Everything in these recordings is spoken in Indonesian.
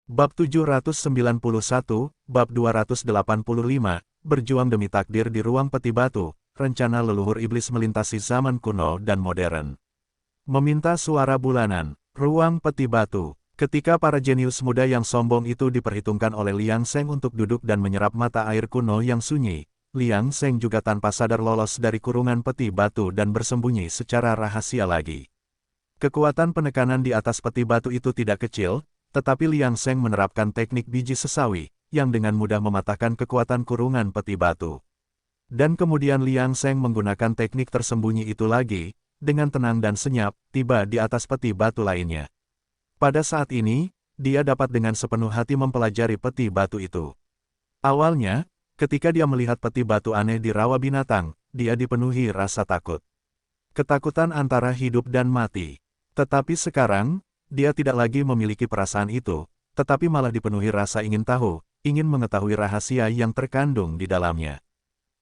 Bab 791, Bab 285, Berjuang demi takdir di ruang peti batu, rencana leluhur iblis melintasi zaman kuno dan modern. Meminta suara bulanan, ruang peti batu. Ketika para jenius muda yang sombong itu diperhitungkan oleh Liang Seng untuk duduk dan menyerap mata air kuno yang sunyi, Liang Seng juga tanpa sadar lolos dari kurungan peti batu dan bersembunyi secara rahasia lagi. Kekuatan penekanan di atas peti batu itu tidak kecil, tetapi Liang Seng menerapkan teknik biji sesawi, yang dengan mudah mematahkan kekuatan kurungan peti batu. Dan kemudian Liang Seng menggunakan teknik tersembunyi itu lagi, dengan tenang dan senyap, tiba di atas peti batu lainnya. Pada saat ini, dia dapat dengan sepenuh hati mempelajari peti batu itu. Awalnya, ketika dia melihat peti batu aneh di rawa binatang, dia dipenuhi rasa takut. Ketakutan antara hidup dan mati. Tetapi sekarang, dia tidak lagi memiliki perasaan itu, tetapi malah dipenuhi rasa ingin tahu, ingin mengetahui rahasia yang terkandung di dalamnya.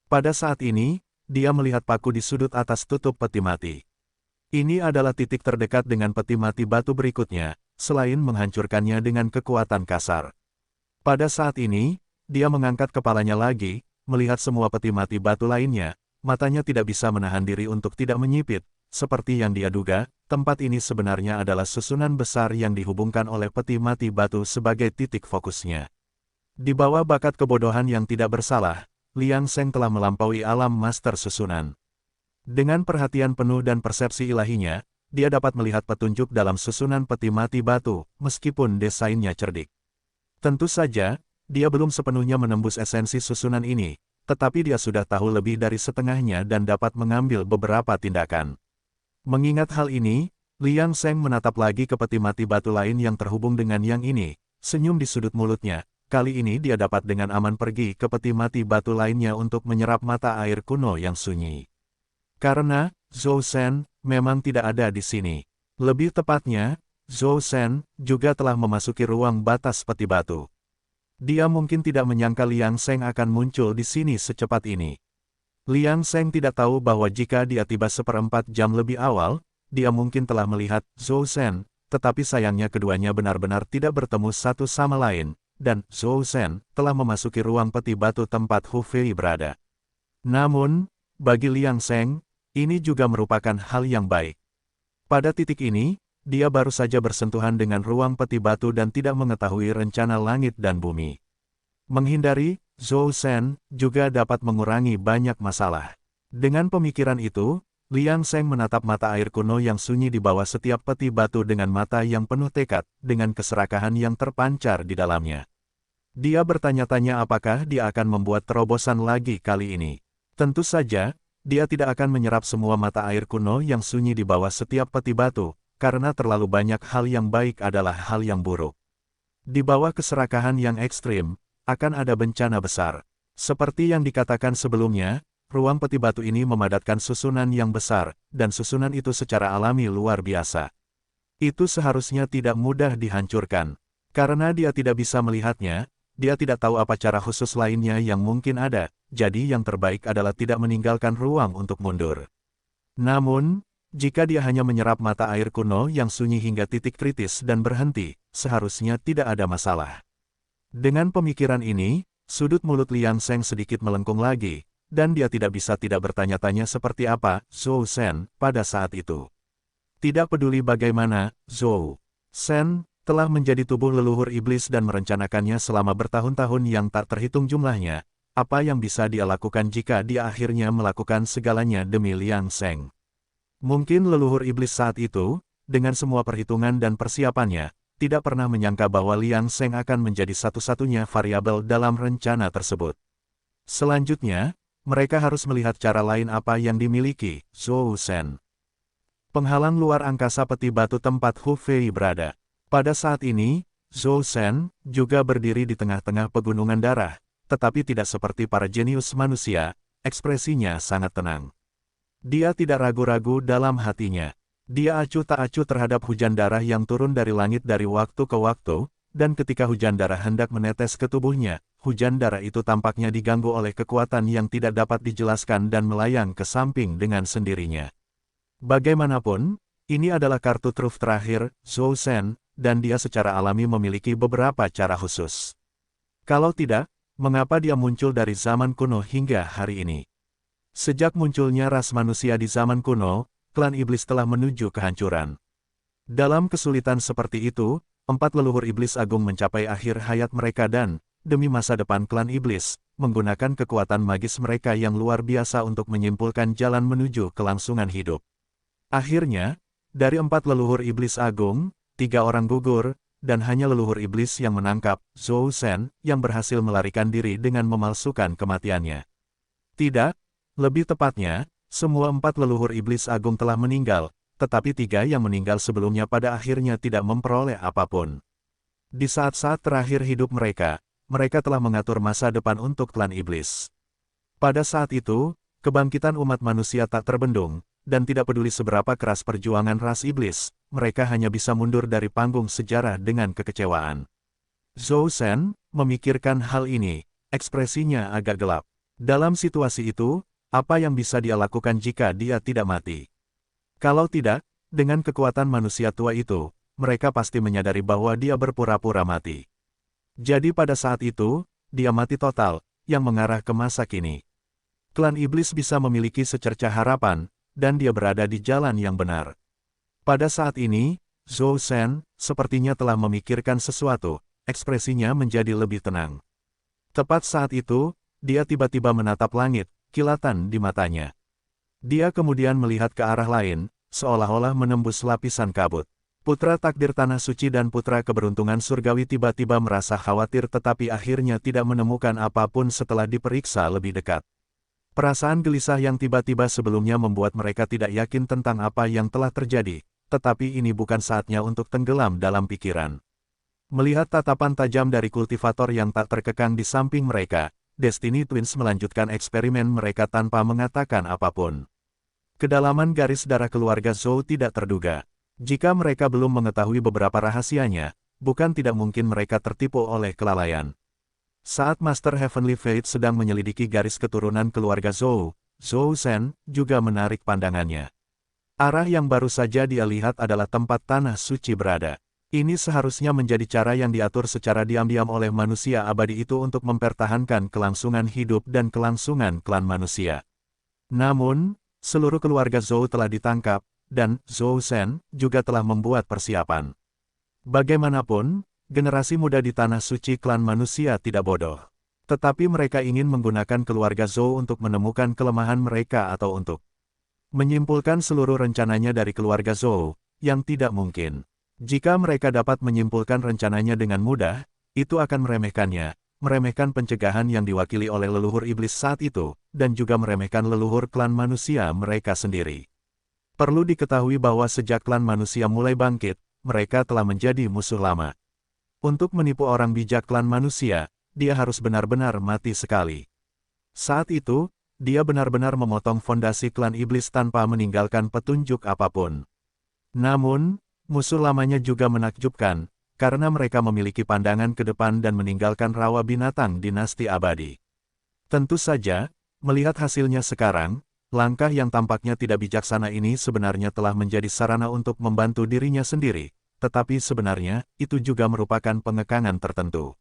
Pada saat ini, dia melihat paku di sudut atas tutup peti mati. Ini adalah titik terdekat dengan peti mati batu berikutnya, selain menghancurkannya dengan kekuatan kasar. Pada saat ini, dia mengangkat kepalanya lagi, melihat semua peti mati batu lainnya, matanya tidak bisa menahan diri untuk tidak menyipit. Seperti yang dia duga, tempat ini sebenarnya adalah susunan besar yang dihubungkan oleh peti mati batu sebagai titik fokusnya. Di bawah bakat kebodohan yang tidak bersalah, Liang Seng telah melampaui alam master susunan. Dengan perhatian penuh dan persepsi ilahinya, dia dapat melihat petunjuk dalam susunan peti mati batu, meskipun desainnya cerdik. Tentu saja, dia belum sepenuhnya menembus esensi susunan ini, tetapi dia sudah tahu lebih dari setengahnya dan dapat mengambil beberapa tindakan. Mengingat hal ini, Liang Seng menatap lagi ke peti mati batu lain yang terhubung dengan yang ini, senyum di sudut mulutnya. Kali ini dia dapat dengan aman pergi ke peti mati batu lainnya untuk menyerap mata air kuno yang sunyi. Karena, Zhou Shen memang tidak ada di sini. Lebih tepatnya, Zhou Shen juga telah memasuki ruang batas peti batu. Dia mungkin tidak menyangka Liang Seng akan muncul di sini secepat ini. Liang Seng tidak tahu bahwa jika dia tiba seperempat jam lebih awal, dia mungkin telah melihat Zhou Shen, tetapi sayangnya keduanya benar-benar tidak bertemu satu sama lain, dan Zhou Shen telah memasuki ruang peti batu tempat Hu Fei berada. Namun, bagi Liang Seng, ini juga merupakan hal yang baik. Pada titik ini, dia baru saja bersentuhan dengan ruang peti batu dan tidak mengetahui rencana langit dan bumi. Menghindari Zhou Shen juga dapat mengurangi banyak masalah. Dengan pemikiran itu, Liang Seng menatap mata air kuno yang sunyi di bawah setiap peti batu dengan mata yang penuh tekad, dengan keserakahan yang terpancar di dalamnya. Dia bertanya-tanya apakah dia akan membuat terobosan lagi kali ini. Tentu saja, dia tidak akan menyerap semua mata air kuno yang sunyi di bawah setiap peti batu, karena terlalu banyak hal yang baik adalah hal yang buruk. Di bawah keserakahan yang ekstrim, akan ada bencana besar. Seperti yang dikatakan sebelumnya, ruang peti batu ini memadatkan susunan yang besar, dan susunan itu secara alami luar biasa. Itu seharusnya tidak mudah dihancurkan. Karena dia tidak bisa melihatnya, dia tidak tahu apa cara khusus lainnya yang mungkin ada, jadi yang terbaik adalah tidak meninggalkan ruang untuk mundur. Namun, jika dia hanya menyerap mata air kuno yang sunyi hingga titik kritis dan berhenti, seharusnya tidak ada masalah. Dengan pemikiran ini, sudut mulut Liang Seng sedikit melengkung lagi, dan dia tidak bisa tidak bertanya-tanya seperti apa Zhou Shen pada saat itu. Tidak peduli bagaimana, Zhou Shen telah menjadi tubuh leluhur iblis dan merencanakannya selama bertahun-tahun yang tak terhitung jumlahnya. Apa yang bisa dia lakukan jika dia akhirnya melakukan segalanya demi Liang Seng? Mungkin leluhur iblis saat itu, dengan semua perhitungan dan persiapannya, tidak pernah menyangka bahwa Liang Seng akan menjadi satu-satunya variabel dalam rencana tersebut. Selanjutnya, mereka harus melihat cara lain apa yang dimiliki Zhou Shen. Penghalang luar angkasa peti batu tempat Hu Fei berada. Pada saat ini, Zhou Shen juga berdiri di tengah-tengah pegunungan darah, tetapi tidak seperti para jenius manusia, ekspresinya sangat tenang. Dia tidak ragu-ragu dalam hatinya. Dia acuh tak acuh terhadap hujan darah yang turun dari langit dari waktu ke waktu, dan ketika hujan darah hendak menetes ke tubuhnya, hujan darah itu tampaknya diganggu oleh kekuatan yang tidak dapat dijelaskan dan melayang ke samping dengan sendirinya. Bagaimanapun, ini adalah kartu truf terakhir Zhou Shen, dan dia secara alami memiliki beberapa cara khusus. Kalau tidak, mengapa dia muncul dari zaman kuno hingga hari ini? Sejak munculnya ras manusia di zaman kuno, klan iblis telah menuju kehancuran. Dalam kesulitan seperti itu, 4 leluhur iblis agung mencapai akhir hayat mereka dan, demi masa depan klan iblis, menggunakan kekuatan magis mereka yang luar biasa untuk menyimpulkan jalan menuju kelangsungan hidup. Akhirnya, dari 4 leluhur iblis agung, 3 orang gugur, dan hanya leluhur iblis yang menangkap, Zhou Shen, yang berhasil melarikan diri dengan memalsukan kematiannya. Tidak, lebih tepatnya, semua 4 leluhur iblis agung telah meninggal, tetapi 3 yang meninggal sebelumnya pada akhirnya tidak memperoleh apapun. Di saat-saat terakhir hidup mereka, mereka telah mengatur masa depan untuk klan iblis. Pada saat itu, kebangkitan umat manusia tak terbendung, dan tidak peduli seberapa keras perjuangan ras iblis, mereka hanya bisa mundur dari panggung sejarah dengan kekecewaan. Zhou Shen memikirkan hal ini, ekspresinya agak gelap. Dalam situasi itu, apa yang bisa dia lakukan jika dia tidak mati? Kalau tidak, dengan kekuatan manusia tua itu, mereka pasti menyadari bahwa dia berpura-pura mati. Jadi pada saat itu, dia mati total, yang mengarah ke masa kini. Klan iblis bisa memiliki secercah harapan, dan dia berada di jalan yang benar. Pada saat ini, Zhou Shen sepertinya telah memikirkan sesuatu, ekspresinya menjadi lebih tenang. Tepat saat itu, dia tiba-tiba menatap langit, kilatan di matanya. Dia kemudian melihat ke arah lain, seolah-olah menembus lapisan kabut. Putra takdir tanah suci dan putra keberuntungan surgawi tiba-tiba merasa khawatir tetapi akhirnya tidak menemukan apapun setelah diperiksa lebih dekat. Perasaan gelisah yang tiba-tiba sebelumnya membuat mereka tidak yakin tentang apa yang telah terjadi, tetapi ini bukan saatnya untuk tenggelam dalam pikiran. Melihat tatapan tajam dari kultivator yang tak terkekang di samping mereka, Destiny Twins melanjutkan eksperimen mereka tanpa mengatakan apapun. Kedalaman garis darah keluarga Zhou tidak terduga. Jika mereka belum mengetahui beberapa rahasianya, bukan tidak mungkin mereka tertipu oleh kelalaian. Saat Master Heavenly Fate sedang menyelidiki garis keturunan keluarga Zhou, Zhou Shen juga menarik pandangannya. Arah yang baru saja dia lihat adalah tempat tanah suci berada. Ini seharusnya menjadi cara yang diatur secara diam-diam oleh manusia abadi itu untuk mempertahankan kelangsungan hidup dan kelangsungan klan manusia. Namun, seluruh keluarga Zhou telah ditangkap, dan Zhou Shen juga telah membuat persiapan. Bagaimanapun, generasi muda di tanah suci klan manusia tidak bodoh. Tetapi mereka ingin menggunakan keluarga Zhou untuk menemukan kelemahan mereka atau untuk menyimpulkan seluruh rencananya dari keluarga Zhou, yang tidak mungkin. Jika mereka dapat menyimpulkan rencananya dengan mudah, itu akan meremehkan pencegahan yang diwakili oleh leluhur iblis saat itu, dan juga meremehkan leluhur klan manusia mereka sendiri. Perlu diketahui bahwa sejak klan manusia mulai bangkit, mereka telah menjadi musuh lama. Untuk menipu orang bijak klan manusia, dia harus benar-benar mati sekali. Saat itu, dia benar-benar memotong fondasi klan iblis tanpa meninggalkan petunjuk apapun. Namun, musuh lamanya juga menakjubkan, karena mereka memiliki pandangan ke depan dan meninggalkan rawa binatang dinasti abadi. Tentu saja, melihat hasilnya sekarang, langkah yang tampaknya tidak bijaksana ini sebenarnya telah menjadi sarana untuk membantu dirinya sendiri, tetapi sebenarnya, itu juga merupakan pengekangan tertentu.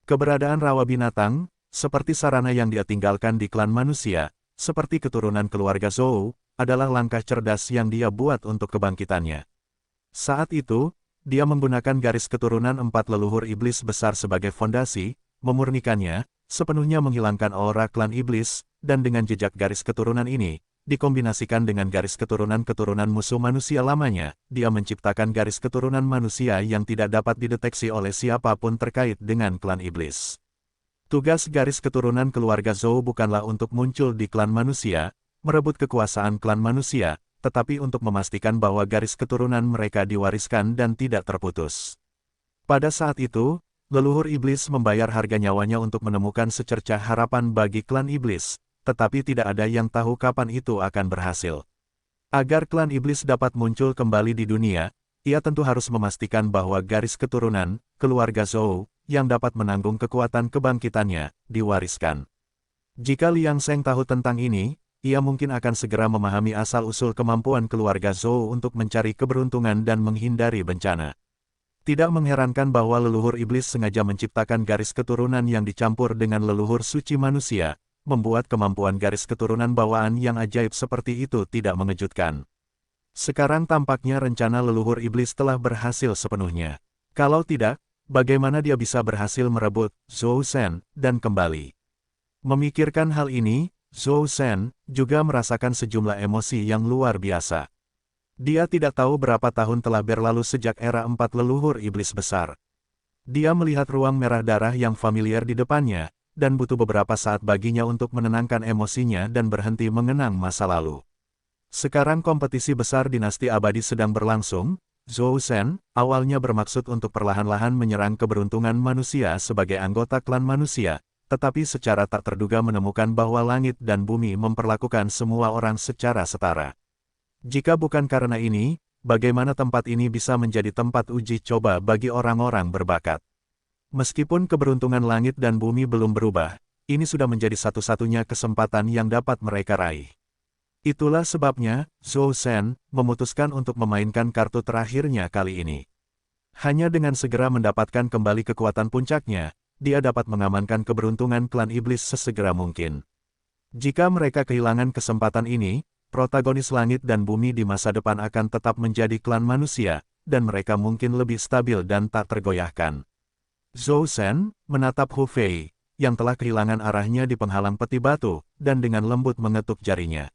Keberadaan rawa binatang, seperti sarana yang dia tinggalkan di klan manusia, seperti keturunan keluarga Zhou, adalah langkah cerdas yang dia buat untuk kebangkitannya. Saat itu, dia menggunakan garis keturunan 4 leluhur iblis besar sebagai fondasi, memurnikannya, sepenuhnya menghilangkan aura klan iblis, dan dengan jejak garis keturunan ini, dikombinasikan dengan garis keturunan musuh manusia lamanya, dia menciptakan garis keturunan manusia yang tidak dapat dideteksi oleh siapapun terkait dengan klan iblis. Tugas garis keturunan keluarga Zhou bukanlah untuk muncul di klan manusia, merebut kekuasaan klan manusia, tetapi untuk memastikan bahwa garis keturunan mereka diwariskan dan tidak terputus. Pada saat itu, leluhur iblis membayar harga nyawanya untuk menemukan secercah harapan bagi klan iblis, tetapi tidak ada yang tahu kapan itu akan berhasil. Agar klan iblis dapat muncul kembali di dunia, ia tentu harus memastikan bahwa garis keturunan, keluarga Zhou, yang dapat menanggung kekuatan kebangkitannya, diwariskan. Jika Liang Sheng tahu tentang ini, ia mungkin akan segera memahami asal-usul kemampuan keluarga Zhou untuk mencari keberuntungan dan menghindari bencana. Tidak mengherankan bahwa leluhur iblis sengaja menciptakan garis keturunan yang dicampur dengan leluhur suci manusia, membuat kemampuan garis keturunan bawaan yang ajaib seperti itu tidak mengejutkan. Sekarang tampaknya rencana leluhur iblis telah berhasil sepenuhnya. Kalau tidak, bagaimana dia bisa berhasil merebut Zhou Shen dan kembali? Memikirkan hal ini, Zhou Shen juga merasakan sejumlah emosi yang luar biasa. Dia tidak tahu berapa tahun telah berlalu sejak era 4 leluhur iblis besar. Dia melihat ruang merah darah yang familiar di depannya, dan butuh beberapa saat baginya untuk menenangkan emosinya dan berhenti mengenang masa lalu. Sekarang kompetisi besar dinasti abadi sedang berlangsung. Zhou Shen awalnya bermaksud untuk perlahan-lahan menyerang keberuntungan manusia sebagai anggota klan manusia, tetapi secara tak terduga menemukan bahwa langit dan bumi memperlakukan semua orang secara setara. Jika bukan karena ini, bagaimana tempat ini bisa menjadi tempat uji coba bagi orang-orang berbakat? Meskipun keberuntungan langit dan bumi belum berubah, ini sudah menjadi satu-satunya kesempatan yang dapat mereka raih. Itulah sebabnya, Zhou Shen memutuskan untuk memainkan kartu terakhirnya kali ini. Hanya dengan segera mendapatkan kembali kekuatan puncaknya, dia dapat mengamankan keberuntungan klan iblis sesegera mungkin. Jika mereka kehilangan kesempatan ini, protagonis langit dan bumi di masa depan akan tetap menjadi klan manusia, dan mereka mungkin lebih stabil dan tak tergoyahkan. Zhou Shen menatap Hu Fei, yang telah kehilangan arahnya di penghalang peti batu, dan dengan lembut mengetuk jarinya.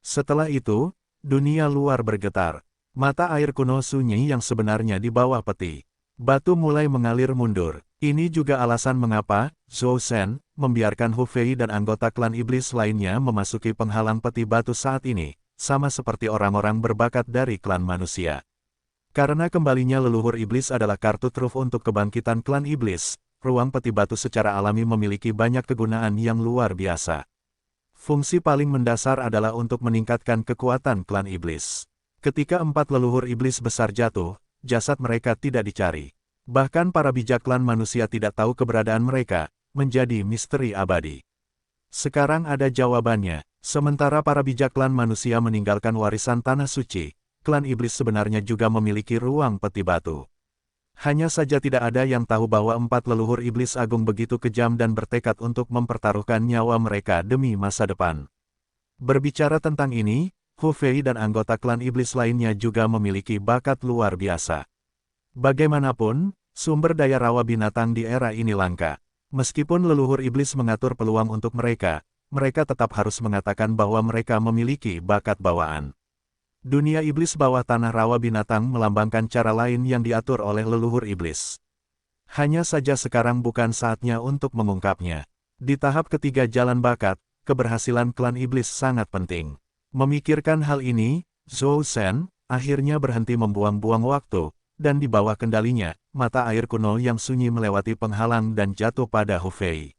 Setelah itu, dunia luar bergetar. Mata air kuno sunyi yang sebenarnya di bawah peti batu mulai mengalir mundur. Ini juga alasan mengapa Zhou Shen membiarkan Hu Fei dan anggota klan iblis lainnya memasuki penghalang peti batu saat ini, sama seperti orang-orang berbakat dari klan manusia. Karena kembalinya leluhur iblis adalah kartu truf untuk kebangkitan klan iblis, ruang peti batu secara alami memiliki banyak kegunaan yang luar biasa. Fungsi paling mendasar adalah untuk meningkatkan kekuatan klan iblis. Ketika 4 leluhur iblis besar jatuh, jasad mereka tidak dicari. Bahkan para bijak klan manusia tidak tahu keberadaan mereka, menjadi misteri abadi. Sekarang ada jawabannya, sementara para bijak klan manusia meninggalkan warisan tanah suci, klan iblis sebenarnya juga memiliki ruang peti batu. Hanya saja tidak ada yang tahu bahwa 4 leluhur iblis agung begitu kejam dan bertekad untuk mempertaruhkan nyawa mereka demi masa depan. Berbicara tentang ini, Hu Fei dan anggota klan iblis lainnya juga memiliki bakat luar biasa. Bagaimanapun, sumber daya rawa binatang di era ini langka. Meskipun leluhur iblis mengatur peluang untuk mereka, mereka tetap harus mengatakan bahwa mereka memiliki bakat bawaan. Dunia iblis bawah tanah rawa binatang melambangkan cara lain yang diatur oleh leluhur iblis. Hanya saja sekarang bukan saatnya untuk mengungkapnya. Di tahap ketiga jalan bakat, keberhasilan klan iblis sangat penting. Memikirkan hal ini, Zhou Shen akhirnya berhenti membuang-buang waktu, dan di bawah kendalinya, mata air kuno yang sunyi melewati penghalang dan jatuh pada Hu Fei.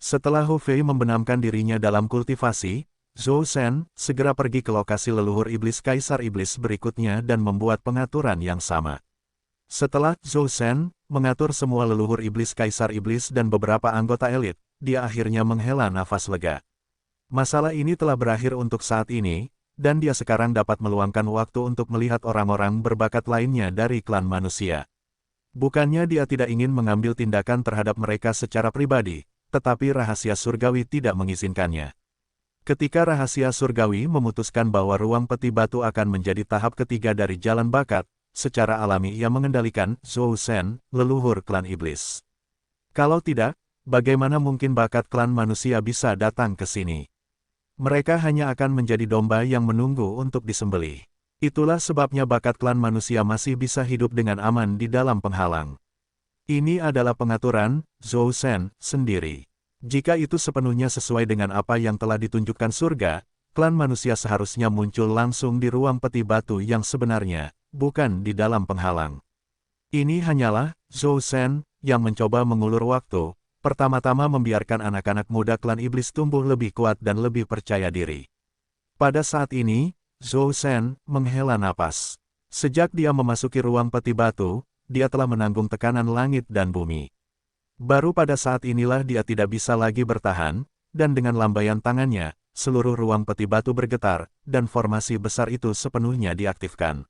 Setelah Hu Fei membenamkan dirinya dalam kultivasi, Zhou Shen segera pergi ke lokasi leluhur iblis Kaisar Iblis berikutnya dan membuat pengaturan yang sama. Setelah Zhou Shen mengatur semua leluhur iblis Kaisar Iblis dan beberapa anggota elit, dia akhirnya menghela nafas lega. Masalah ini telah berakhir untuk saat ini, dan dia sekarang dapat meluangkan waktu untuk melihat orang-orang berbakat lainnya dari klan manusia. Bukannya dia tidak ingin mengambil tindakan terhadap mereka secara pribadi, tetapi rahasia surgawi tidak mengizinkannya. Ketika rahasia surgawi memutuskan bahwa ruang peti batu akan menjadi tahap ketiga dari jalan bakat, secara alami ia mengendalikan Zhou Shen, leluhur klan iblis. Kalau tidak, bagaimana mungkin bakat klan manusia bisa datang ke sini? Mereka hanya akan menjadi domba yang menunggu untuk disembelih. Itulah sebabnya bakat klan manusia masih bisa hidup dengan aman di dalam penghalang. Ini adalah pengaturan Zhou Shen sendiri. Jika itu sepenuhnya sesuai dengan apa yang telah ditunjukkan surga, klan manusia seharusnya muncul langsung di ruang peti batu yang sebenarnya, bukan di dalam penghalang. Ini hanyalah Zhou Shen yang mencoba mengulur waktu, pertama-tama membiarkan anak-anak muda klan iblis tumbuh lebih kuat dan lebih percaya diri. Pada saat ini, Zhou Shen menghela napas. Sejak dia memasuki ruang peti batu, dia telah menanggung tekanan langit dan bumi. Baru pada saat inilah dia tidak bisa lagi bertahan, dan dengan lambaian tangannya, seluruh ruang peti batu bergetar, dan formasi besar itu sepenuhnya diaktifkan.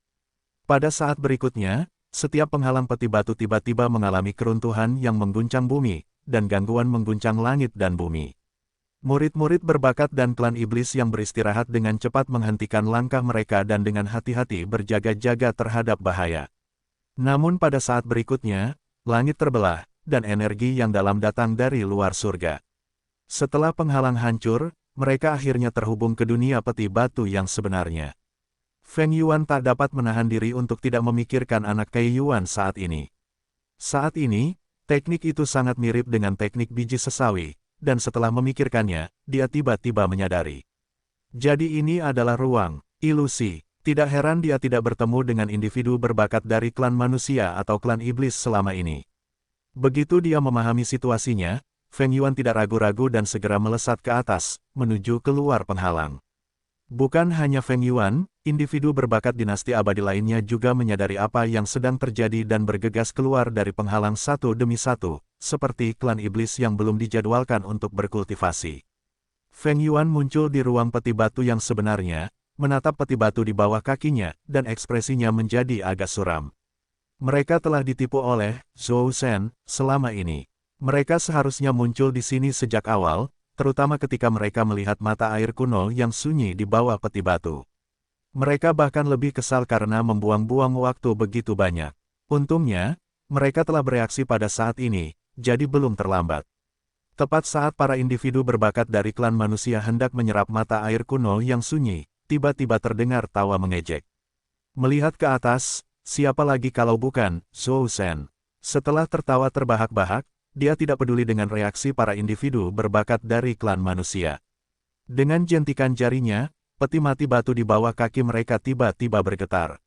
Pada saat berikutnya, Setiap penghalang peti batu tiba-tiba mengalami keruntuhan yang mengguncang bumi, dan gangguan mengguncang langit dan bumi. Murid-murid berbakat dan klan iblis yang beristirahat dengan cepat menghentikan langkah mereka dan dengan hati-hati berjaga-jaga terhadap bahaya. Namun pada saat berikutnya, langit terbelah, dan energi yang dalam datang dari luar surga. Setelah penghalang hancur, mereka akhirnya terhubung ke dunia peti batu yang sebenarnya. Feng Yuan tak dapat menahan diri untuk tidak memikirkan anak Kai Yuan saat ini. Saat ini, teknik itu sangat mirip dengan teknik biji sesawi, dan setelah memikirkannya, dia tiba-tiba menyadari. Jadi ini adalah ruang ilusi. Tidak heran dia tidak bertemu dengan individu berbakat dari klan manusia atau klan iblis selama ini. Begitu dia memahami situasinya, Feng Yuan tidak ragu-ragu dan segera melesat ke atas, menuju keluar penghalang. Bukan hanya Feng Yuan, individu berbakat dinasti abadi lainnya juga menyadari apa yang sedang terjadi dan bergegas keluar dari penghalang satu demi satu, seperti klan iblis yang belum dijadwalkan untuk berkultivasi. Feng Yuan muncul di ruang peti batu yang sebenarnya, menatap peti batu di bawah kakinya, dan ekspresinya menjadi agak suram. Mereka telah ditipu oleh Zhou Shen selama ini. Mereka seharusnya muncul di sini sejak awal, terutama ketika mereka melihat mata air kuno yang sunyi di bawah peti batu. Mereka bahkan lebih kesal karena membuang-buang waktu begitu banyak. Untungnya, mereka telah bereaksi pada saat ini, jadi belum terlambat. Tepat saat para individu berbakat dari klan manusia hendak menyerap mata air kuno yang sunyi, tiba-tiba terdengar tawa mengejek. Melihat ke atas, siapa lagi kalau bukan Zhou Shen. Setelah tertawa terbahak-bahak, dia tidak peduli dengan reaksi para individu berbakat dari klan manusia. Dengan jentikan jarinya, peti mati batu di bawah kaki mereka tiba-tiba bergetar.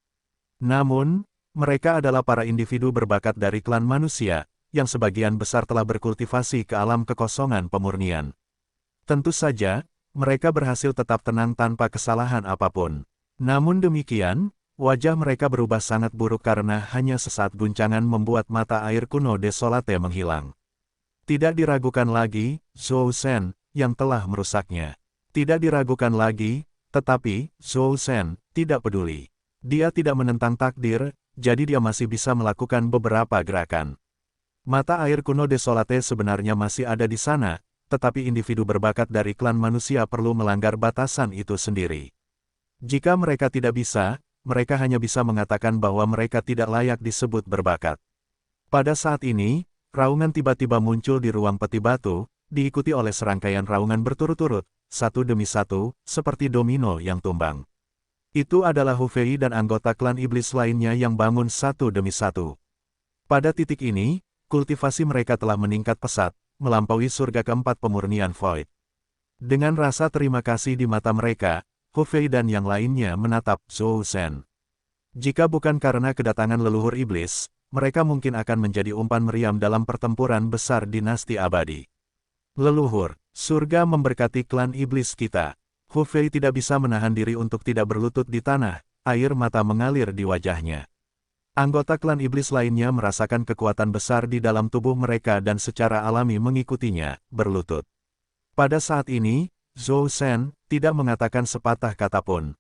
Namun, mereka adalah para individu berbakat dari klan manusia, yang sebagian besar telah berkultivasi ke alam kekosongan pemurnian. Tentu saja, mereka berhasil tetap tenang tanpa kesalahan apapun. Namun demikian, wajah mereka berubah sangat buruk karena hanya sesaat guncangan membuat mata air kuno desolate menghilang. Tidak diragukan lagi, Zhou Shen, yang telah merusaknya. Tidak diragukan lagi, tetapi, Zhou Shen, tidak peduli. Dia tidak menentang takdir, jadi dia masih bisa melakukan beberapa gerakan. Mata air kuno desolate sebenarnya masih ada di sana, tetapi individu berbakat dari klan manusia perlu melanggar batasan itu sendiri. Jika mereka tidak bisa, mereka hanya bisa mengatakan bahwa mereka tidak layak disebut berbakat. Pada saat ini, raungan tiba-tiba muncul di ruang peti batu, diikuti oleh serangkaian raungan berturut-turut, satu demi satu, seperti domino yang tumbang. Itu adalah Hu Fei dan anggota klan iblis lainnya yang bangun satu demi satu. Pada titik ini, kultivasi mereka telah meningkat pesat, melampaui surga keempat pemurnian Void. Dengan rasa terima kasih di mata mereka, Hu Fei dan yang lainnya menatap Zhou Shen. Jika bukan karena kedatangan leluhur iblis, mereka mungkin akan menjadi umpan meriam dalam pertempuran besar dinasti abadi. Leluhur, surga memberkati klan iblis kita. Hu Fei tidak bisa menahan diri untuk tidak berlutut di tanah, air mata mengalir di wajahnya. Anggota klan iblis lainnya merasakan kekuatan besar di dalam tubuh mereka dan secara alami mengikutinya, berlutut. Pada saat ini, Zhou Shen tidak mengatakan sepatah kata pun.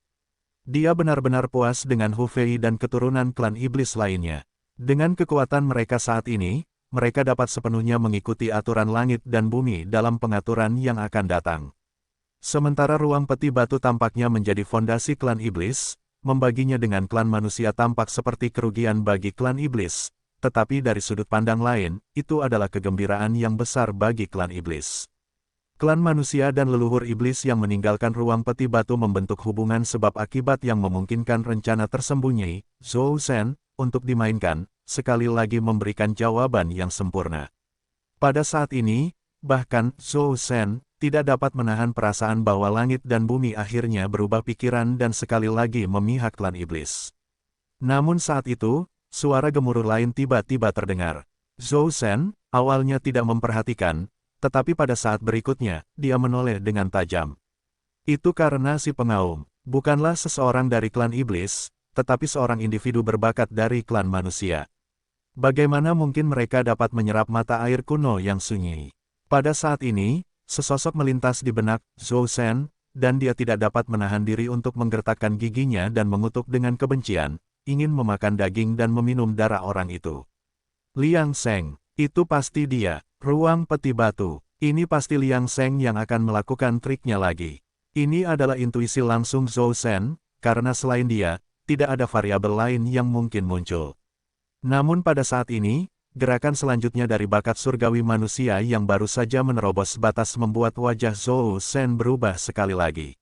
Dia benar-benar puas dengan Hu Fei dan keturunan klan iblis lainnya. Dengan kekuatan mereka saat ini, mereka dapat sepenuhnya mengikuti aturan langit dan bumi dalam pengaturan yang akan datang. Sementara ruang peti batu tampaknya menjadi fondasi klan iblis, membaginya dengan klan manusia tampak seperti kerugian bagi klan iblis, tetapi dari sudut pandang lain, itu adalah kegembiraan yang besar bagi klan iblis. Klan manusia dan leluhur iblis yang meninggalkan ruang peti batu membentuk hubungan sebab akibat yang memungkinkan rencana tersembunyi, Zhou Shen, untuk dimainkan, sekali lagi memberikan jawaban yang sempurna. Pada saat ini, bahkan Zhou Shen tidak dapat menahan perasaan bahwa langit dan bumi akhirnya berubah pikiran dan sekali lagi memihak klan iblis. Namun saat itu, suara gemuruh lain tiba-tiba terdengar. Zhou Shen awalnya tidak memperhatikan, tetapi pada saat berikutnya, dia menoleh dengan tajam. Itu karena si pengaum bukanlah seseorang dari klan iblis, tetapi seorang individu berbakat dari klan manusia. Bagaimana mungkin mereka dapat menyerap mata air kuno yang sunyi? Pada saat ini, sesosok melintas di benak Zhou Shen, dan dia tidak dapat menahan diri untuk menggertakkan giginya dan mengutuk dengan kebencian. ingin memakan daging dan meminum darah orang itu. Liang Seng, itu pasti dia. Ruang peti batu. Ini pasti Liang Seng yang akan melakukan triknya lagi. Ini adalah intuisi langsung Zhou Shen, karena selain dia, tidak ada variabel lain yang mungkin muncul. Namun pada saat ini, gerakan selanjutnya dari bakat surgawi manusia yang baru saja menerobos batas membuat wajah Zhou Shen berubah sekali lagi.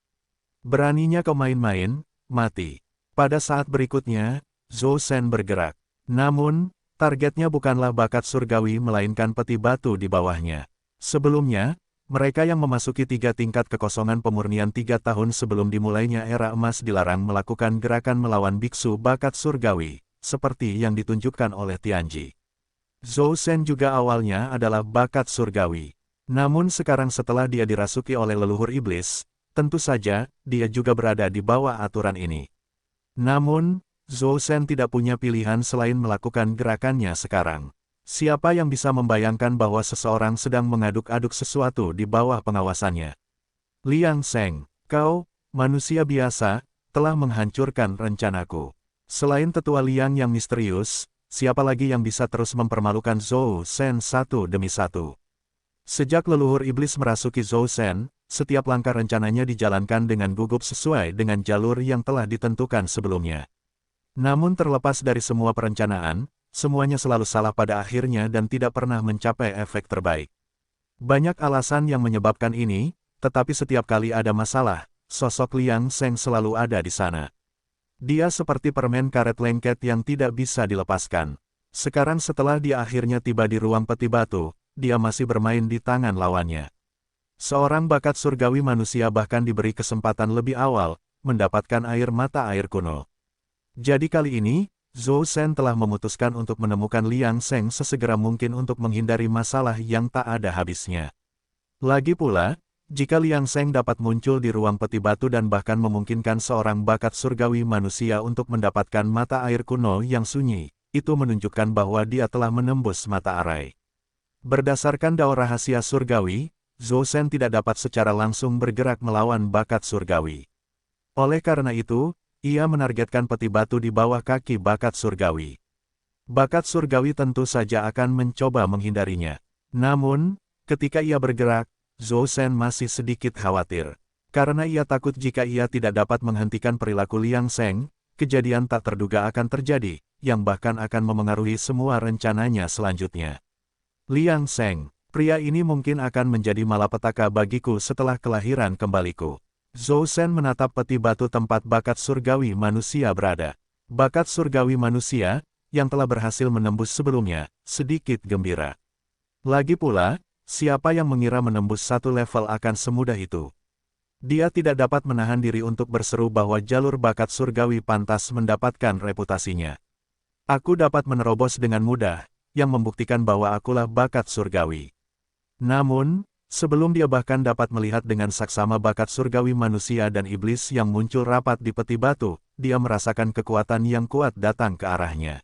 Beraninya kau main-main, mati. Pada saat berikutnya, Zhou Shen bergerak. Namun, targetnya bukanlah bakat surgawi melainkan peti batu di bawahnya. Sebelumnya, mereka yang memasuki 3 tingkat kekosongan pemurnian 3 tahun sebelum dimulainya era emas dilarang melakukan gerakan melawan biksu bakat surgawi, seperti yang ditunjukkan oleh Tianji. Zhou Shen juga awalnya adalah bakat surgawi. Namun sekarang setelah dia dirasuki oleh leluhur iblis, tentu saja, dia juga berada di bawah aturan ini. Namun, Zhou Shen tidak punya pilihan selain melakukan gerakannya sekarang. Siapa yang bisa membayangkan bahwa seseorang sedang mengaduk-aduk sesuatu di bawah pengawasannya? Liang Seng, kau, manusia biasa, telah menghancurkan rencanaku. Selain tetua Liang yang misterius, siapa lagi yang bisa terus mempermalukan Zhou Shen satu demi satu? Sejak leluhur iblis merasuki Zhou Shen, setiap langkah rencananya dijalankan dengan gugup sesuai dengan jalur yang telah ditentukan sebelumnya. Namun terlepas dari semua perencanaan, semuanya selalu salah pada akhirnya dan tidak pernah mencapai efek terbaik. Banyak alasan yang menyebabkan ini, tetapi setiap kali ada masalah, sosok Liang Seng selalu ada di sana. Dia seperti permen karet lengket yang tidak bisa dilepaskan. Sekarang setelah dia akhirnya tiba di ruang peti batu, dia masih bermain di tangan lawannya. Seorang bakat surgawi manusia bahkan diberi kesempatan lebih awal, mendapatkan air mata air kuno. Jadi kali ini, Zhou Shen telah memutuskan untuk menemukan Liang Seng sesegera mungkin untuk menghindari masalah yang tak ada habisnya. Lagi pula, jika Liang Seng dapat muncul di ruang peti batu dan bahkan memungkinkan seorang bakat surgawi manusia untuk mendapatkan mata air kuno yang sunyi, itu menunjukkan bahwa dia telah menembus mata arai. Berdasarkan dao rahasia surgawi, Zhou Shen tidak dapat secara langsung bergerak melawan bakat surgawi. Oleh karena itu, ia menargetkan peti batu di bawah kaki bakat surgawi. Bakat surgawi tentu saja akan mencoba menghindarinya. Namun, ketika ia bergerak, Zhou Shen masih sedikit khawatir. Karena ia takut jika ia tidak dapat menghentikan perilaku Liang Seng, kejadian tak terduga akan terjadi, yang bahkan akan memengaruhi semua rencananya selanjutnya. Liang Seng, pria ini mungkin akan menjadi malapetaka bagiku setelah kelahiran kembaliku. Zhou Shen menatap peti batu tempat bakat surgawi manusia berada. Bakat surgawi manusia, yang telah berhasil menembus sebelumnya, sedikit gembira. Lagi pula, siapa yang mengira menembus satu level akan semudah itu? Dia tidak dapat menahan diri untuk berseru bahwa jalur bakat surgawi pantas mendapatkan reputasinya. Aku dapat menerobos dengan mudah, yang membuktikan bahwa akulah bakat surgawi. Namun, sebelum dia bahkan dapat melihat dengan saksama bakat surgawi manusia dan iblis yang muncul rapat di peti batu, dia merasakan kekuatan yang kuat datang ke arahnya.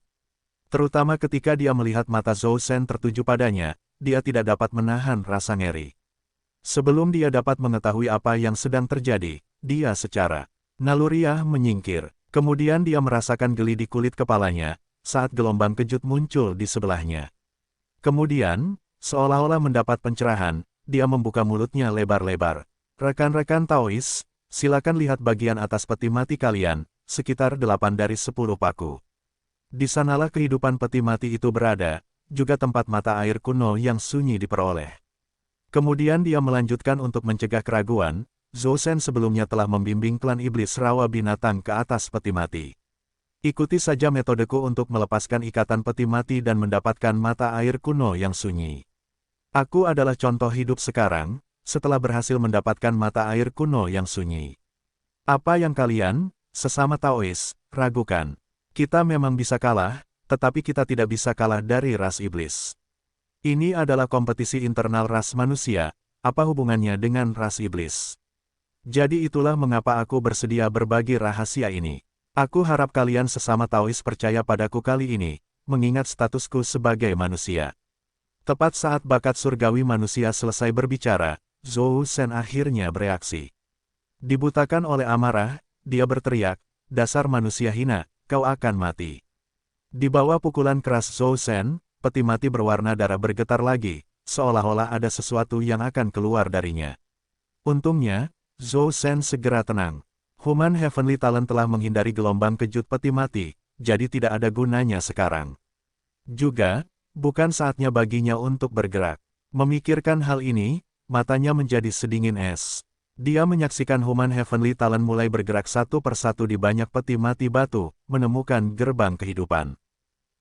Terutama ketika dia melihat mata Zhou Shen tertuju padanya, dia tidak dapat menahan rasa ngeri. Sebelum dia dapat mengetahui apa yang sedang terjadi, dia secara naluriah menyingkir. Kemudian dia merasakan geli di kulit kepalanya, saat gelombang kejut muncul di sebelahnya. Kemudian, seolah-olah mendapat pencerahan, dia membuka mulutnya lebar-lebar. Rekan-rekan Taois, silakan lihat bagian atas peti mati kalian, sekitar 8 dari 10 paku. Di sanalah kehidupan peti mati itu berada, juga tempat mata air kuno yang sunyi diperoleh. Kemudian dia melanjutkan untuk mencegah keraguan, Zhou Shen sebelumnya telah membimbing klan iblis rawa binatang ke atas peti mati. Ikuti saja metodeku untuk melepaskan ikatan peti mati dan mendapatkan mata air kuno yang sunyi. Aku adalah contoh hidup sekarang, setelah berhasil mendapatkan mata air kuno yang sunyi. Apa yang kalian, sesama Taois, ragukan? Kita memang bisa kalah, tetapi kita tidak bisa kalah dari ras iblis. Ini adalah kompetisi internal ras manusia, apa hubungannya dengan ras iblis? Jadi itulah mengapa aku bersedia berbagi rahasia ini. Aku harap kalian sesama Taois percaya padaku kali ini, mengingat statusku sebagai manusia. Tepat saat bakat surgawi manusia selesai berbicara, Zhou Shen akhirnya bereaksi. Dibutakan oleh amarah, dia berteriak, dasar manusia hina, kau akan mati. Di bawah pukulan keras Zhou Shen, peti mati berwarna darah bergetar lagi, seolah-olah ada sesuatu yang akan keluar darinya. Untungnya, Zhou Shen segera tenang. Human Heavenly Talent telah menghindari gelombang kejut peti mati, jadi tidak ada gunanya sekarang. Juga, bukan saatnya baginya untuk bergerak. Memikirkan hal ini, matanya menjadi sedingin es. Dia menyaksikan Human Heavenly Talent mulai bergerak satu persatu di banyak peti mati batu, menemukan gerbang kehidupan.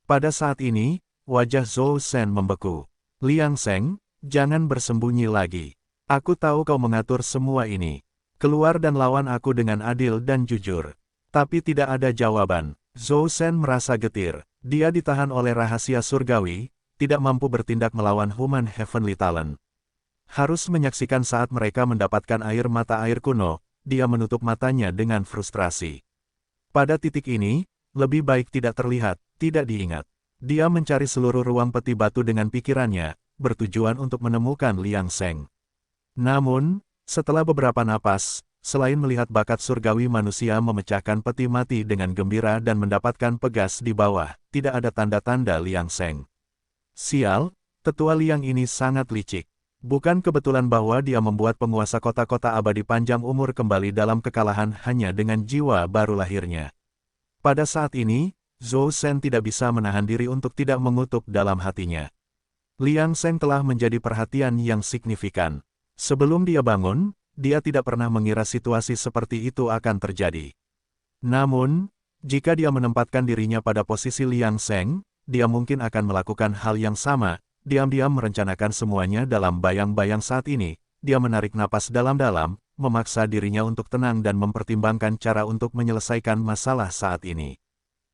Pada saat ini, wajah Zhou Shen membeku. Liang Sheng, jangan bersembunyi lagi. Aku tahu kau mengatur semua ini. Keluar dan lawan aku dengan adil dan jujur. Tapi tidak ada jawaban. Zhou Shen merasa getir. Dia ditahan oleh rahasia surgawi, tidak mampu bertindak melawan Human Heavenly Talent. Harus menyaksikan saat mereka mendapatkan air mata air kuno, dia menutup matanya dengan frustrasi. Pada titik ini, lebih baik tidak terlihat, tidak diingat. Dia mencari seluruh ruang peti batu dengan pikirannya, bertujuan untuk menemukan Liang Sheng. Namun, setelah beberapa napas, selain melihat bakat surgawi manusia memecahkan peti mati dengan gembira dan mendapatkan pegas di bawah, tidak ada tanda-tanda Liang Sheng. Sial, tetua Liang ini sangat licik. Bukan kebetulan bahwa dia membuat penguasa kota-kota abadi panjang umur kembali dalam kekalahan hanya dengan jiwa baru lahirnya. Pada saat ini, Zhou Shen tidak bisa menahan diri untuk tidak mengutuk dalam hatinya. Liang Sheng telah menjadi perhatian yang signifikan. Sebelum dia bangun, dia tidak pernah mengira situasi seperti itu akan terjadi. Namun, jika dia menempatkan dirinya pada posisi Liang Sheng, dia mungkin akan melakukan hal yang sama. Diam-diam merencanakan semuanya dalam bayang-bayang saat ini, dia menarik napas dalam-dalam, memaksa dirinya untuk tenang dan mempertimbangkan cara untuk menyelesaikan masalah saat ini.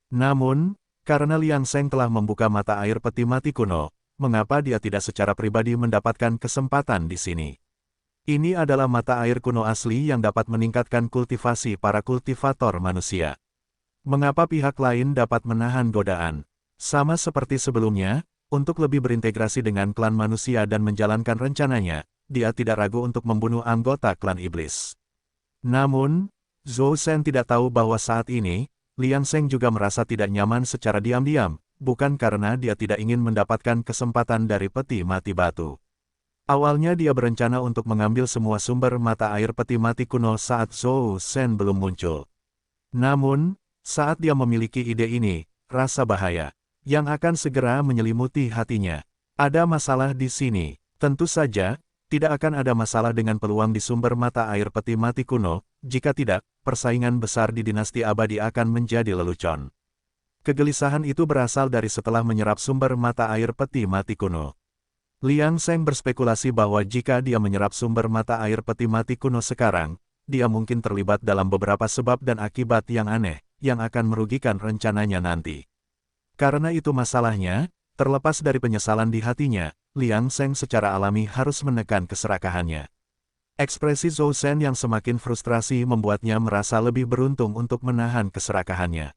Namun, karena Liang Sheng telah membuka mata air peti mati kuno, mengapa dia tidak secara pribadi mendapatkan kesempatan di sini? Ini adalah mata air kuno asli yang dapat meningkatkan kultivasi para kultivator manusia. Mengapa pihak lain dapat menahan godaan? Sama seperti sebelumnya, untuk lebih berintegrasi dengan klan manusia dan menjalankan rencananya, dia tidak ragu untuk membunuh anggota klan iblis. Namun, Zhou Shen tidak tahu bahwa saat ini, Liang Sheng juga merasa tidak nyaman secara diam-diam, bukan karena dia tidak ingin mendapatkan kesempatan dari peti mati batu. Awalnya dia berencana untuk mengambil semua sumber mata air peti mati kuno saat Zhou Shen belum muncul. Namun, saat dia memiliki ide ini, rasa bahaya yang akan segera menyelimuti hatinya. Ada masalah di sini. Tentu saja, tidak akan ada masalah dengan peluang di sumber mata air peti mati kuno, jika tidak, persaingan besar di dinasti abadi akan menjadi lelucon. Kegelisahan itu berasal dari setelah menyerap sumber mata air peti mati kuno. Liang Sheng berspekulasi bahwa jika dia menyerap sumber mata air peti mati kuno sekarang, dia mungkin terlibat dalam beberapa sebab dan akibat yang aneh, yang akan merugikan rencananya nanti. Karena itu masalahnya, terlepas dari penyesalan di hatinya, Liang Sheng secara alami harus menekan keserakahannya. Ekspresi Zhou Shen yang semakin frustrasi membuatnya merasa lebih beruntung untuk menahan keserakahannya.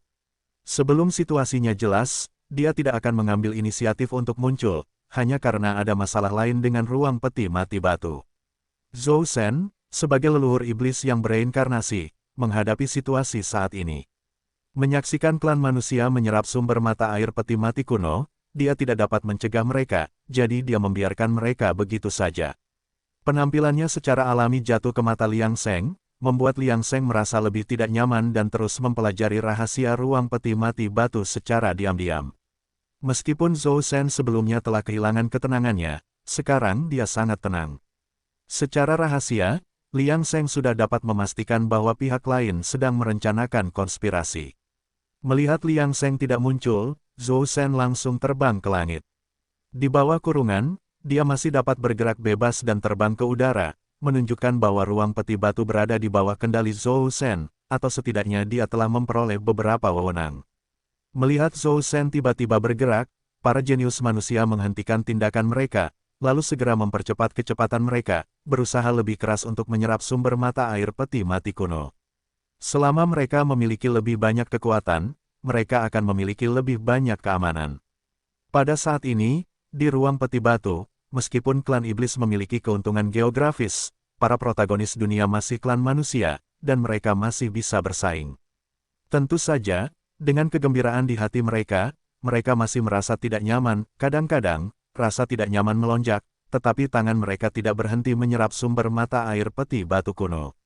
Sebelum situasinya jelas, dia tidak akan mengambil inisiatif untuk muncul, hanya karena ada masalah lain dengan ruang peti mati batu. Zhou Shen, sebagai leluhur iblis yang bereinkarnasi, menghadapi situasi saat ini. Menyaksikan klan manusia menyerap sumber mata air peti mati kuno, dia tidak dapat mencegah mereka, jadi dia membiarkan mereka begitu saja. Penampilannya secara alami jatuh ke mata Liang Sheng, membuat Liang Sheng merasa lebih tidak nyaman dan terus mempelajari rahasia ruang peti mati batu secara diam-diam. Meskipun Zhou Shen sebelumnya telah kehilangan ketenangannya, sekarang dia sangat tenang. Secara rahasia, Liang Sheng sudah dapat memastikan bahwa pihak lain sedang merencanakan konspirasi. Melihat Liang Sheng tidak muncul, Zhou Shen langsung terbang ke langit. Di bawah kurungan, dia masih dapat bergerak bebas dan terbang ke udara, menunjukkan bahwa ruang peti batu berada di bawah kendali Zhou Shen, atau setidaknya dia telah memperoleh beberapa wewenang. Melihat Zhou Shen tiba-tiba bergerak, para jenius manusia menghentikan tindakan mereka, lalu segera mempercepat kecepatan mereka, berusaha lebih keras untuk menyerap sumber mata air peti mati kuno. Selama mereka memiliki lebih banyak kekuatan, mereka akan memiliki lebih banyak keamanan. Pada saat ini, di ruang peti batu, meskipun klan iblis memiliki keuntungan geografis, para protagonis dunia masih klan manusia, dan mereka masih bisa bersaing. Tentu saja, Dengan kegembiraan di hati mereka, mereka masih merasa tidak nyaman. Kadang-kadang, rasa tidak nyaman melonjak, tetapi tangan mereka tidak berhenti menyerap sumber mata air peti batu kuno.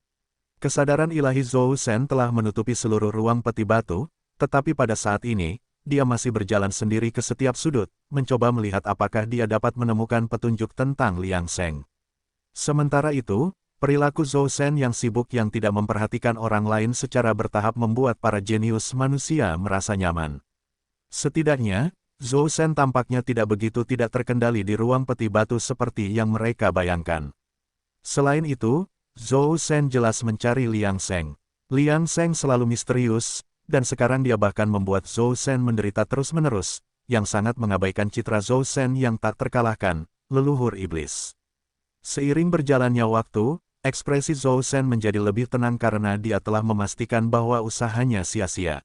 Kesadaran ilahi Zhou Shen telah menutupi seluruh ruang peti batu, tetapi pada saat ini, dia masih berjalan sendiri ke setiap sudut, mencoba melihat apakah dia dapat menemukan petunjuk tentang Liang Sheng. Sementara itu, perilaku Zhou Shen yang sibuk yang tidak memperhatikan orang lain secara bertahap membuat para jenius manusia merasa nyaman. Setidaknya, Zhou Shen tampaknya tidak begitu tidak terkendali di ruang peti batu seperti yang mereka bayangkan. Selain itu, Zhou Shen jelas mencari Liang Sheng. Liang Sheng selalu misterius, dan sekarang dia bahkan membuat Zhou Shen menderita terus-menerus, yang sangat mengabaikan citra Zhou Shen yang tak terkalahkan, leluhur iblis. Seiring berjalannya waktu, ekspresi Zhou Shen menjadi lebih tenang karena dia telah memastikan bahwa usahanya sia-sia.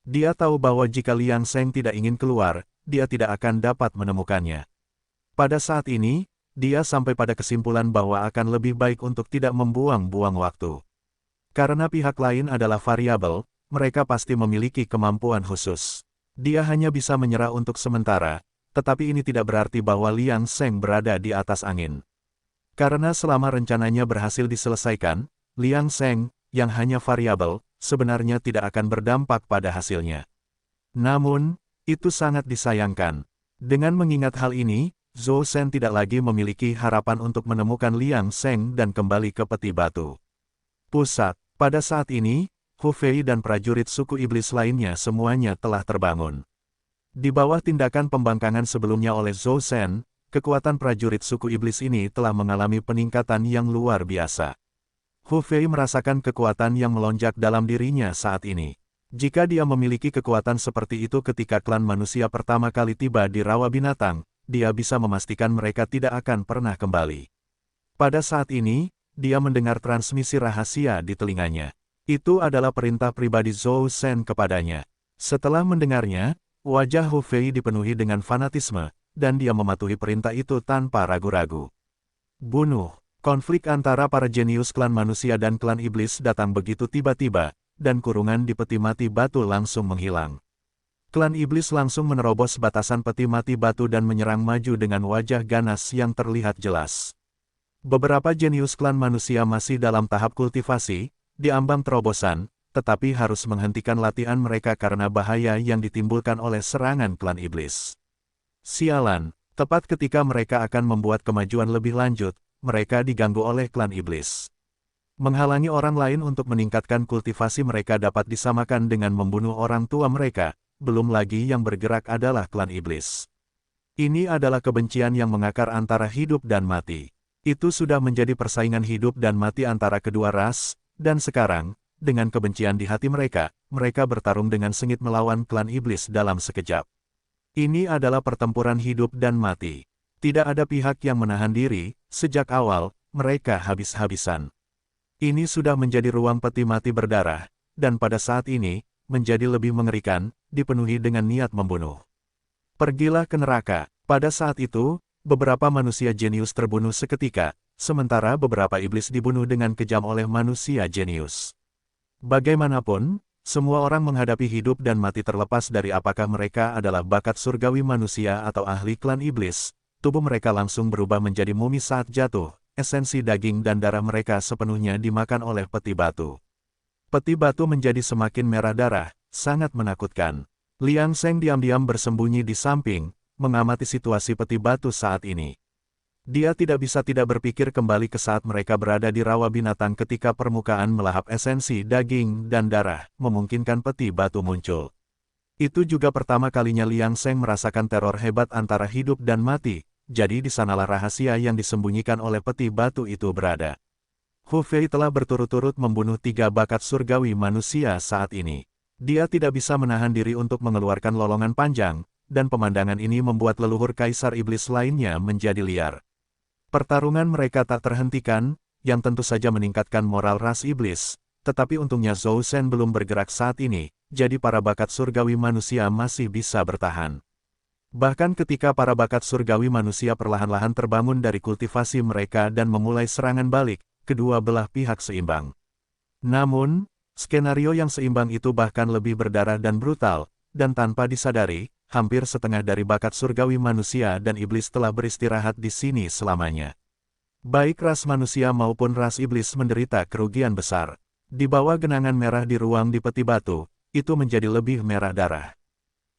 Dia tahu bahwa jika Liang Sheng tidak ingin keluar, dia tidak akan dapat menemukannya. Pada saat ini, dia sampai pada kesimpulan bahwa akan lebih baik untuk tidak membuang-buang waktu. Karena pihak lain adalah variabel, mereka pasti memiliki kemampuan khusus. Dia hanya bisa menyerah untuk sementara, tetapi ini tidak berarti bahwa Liang Sheng berada di atas angin. Karena selama rencananya berhasil diselesaikan, Liang Sheng, yang hanya variabel, sebenarnya tidak akan berdampak pada hasilnya. Namun, itu sangat disayangkan. Dengan mengingat hal ini, Zhou Shen tidak lagi memiliki harapan untuk menemukan Liang Sheng dan kembali ke peti batu. Pusat, pada saat ini, Hu Fei dan prajurit suku iblis lainnya semuanya telah terbangun. Di bawah tindakan pembangkangan sebelumnya oleh Zhou Shen, kekuatan prajurit suku iblis ini telah mengalami peningkatan yang luar biasa. Hu Fei merasakan kekuatan yang melonjak dalam dirinya saat ini. Jika dia memiliki kekuatan seperti itu ketika klan manusia pertama kali tiba di rawa binatang, dia bisa memastikan mereka tidak akan pernah kembali. Pada saat ini, dia mendengar transmisi rahasia di telinganya. Itu adalah perintah pribadi Zhou Shen kepadanya. Setelah mendengarnya, wajah Hu Fei dipenuhi dengan fanatisme, dan dia mematuhi perintah itu tanpa ragu-ragu. Bunuh. Konflik antara para jenius klan manusia dan klan iblis datang begitu tiba-tiba, dan kurungan di peti mati batu langsung menghilang. Klan iblis langsung menerobos batasan peti mati batu dan menyerang maju dengan wajah ganas yang terlihat jelas. Beberapa jenius klan manusia masih dalam tahap kultivasi, di ambang terobosan, tetapi harus menghentikan latihan mereka karena bahaya yang ditimbulkan oleh serangan klan iblis. Sialan, tepat ketika mereka akan membuat kemajuan lebih lanjut, mereka diganggu oleh klan iblis. Menghalangi orang lain untuk meningkatkan kultivasi mereka dapat disamakan dengan membunuh orang tua mereka, belum lagi yang bergerak adalah klan iblis. Ini adalah kebencian yang mengakar antara hidup dan mati. Itu sudah menjadi persaingan hidup dan mati antara kedua ras, dan sekarang, dengan kebencian di hati mereka, mereka bertarung dengan sengit melawan klan iblis dalam sekejap. Ini adalah pertempuran hidup dan mati. Tidak ada pihak yang menahan diri, sejak awal, mereka habis-habisan. Ini sudah menjadi ruang peti mati berdarah, dan pada saat ini, menjadi lebih mengerikan, dipenuhi dengan niat membunuh. Pergilah ke neraka. Pada saat itu, beberapa manusia jenius terbunuh seketika, sementara beberapa iblis dibunuh dengan kejam oleh manusia jenius. Bagaimanapun, semua orang menghadapi hidup dan mati terlepas dari apakah mereka adalah bakat surgawi manusia atau ahli klan iblis. Tubuh mereka langsung berubah menjadi mumi saat jatuh, esensi daging dan darah mereka sepenuhnya dimakan oleh peti batu. Peti batu menjadi semakin merah darah, sangat menakutkan. Liang Sheng diam-diam bersembunyi di samping, mengamati situasi peti batu saat ini. Dia tidak bisa tidak berpikir kembali ke saat mereka berada di rawa binatang ketika permukaan melahap esensi daging dan darah, memungkinkan peti batu muncul. Itu juga pertama kalinya Liang Sheng merasakan teror hebat antara hidup dan mati, jadi di sanalah rahasia yang disembunyikan oleh peti batu itu berada. Hu Fei telah berturut-turut membunuh 3 bakat surgawi manusia saat ini. Dia tidak bisa menahan diri untuk mengeluarkan lolongan panjang, dan pemandangan ini membuat leluhur kaisar iblis lainnya menjadi liar. Pertarungan mereka tak terhentikan, yang tentu saja meningkatkan moral ras iblis, tetapi untungnya Zhou Shen belum bergerak saat ini, jadi para bakat surgawi manusia masih bisa bertahan. Bahkan ketika para bakat surgawi manusia perlahan-lahan terbangun dari kultivasi mereka dan memulai serangan balik, kedua belah pihak seimbang. Namun, Skenario yang seimbang itu bahkan lebih berdarah dan brutal, dan tanpa disadari, hampir setengah dari bakat surgawi manusia dan iblis telah beristirahat di sini selamanya. Baik ras manusia maupun ras iblis menderita kerugian besar. Di bawah genangan merah di ruang di peti batu, itu menjadi lebih merah darah.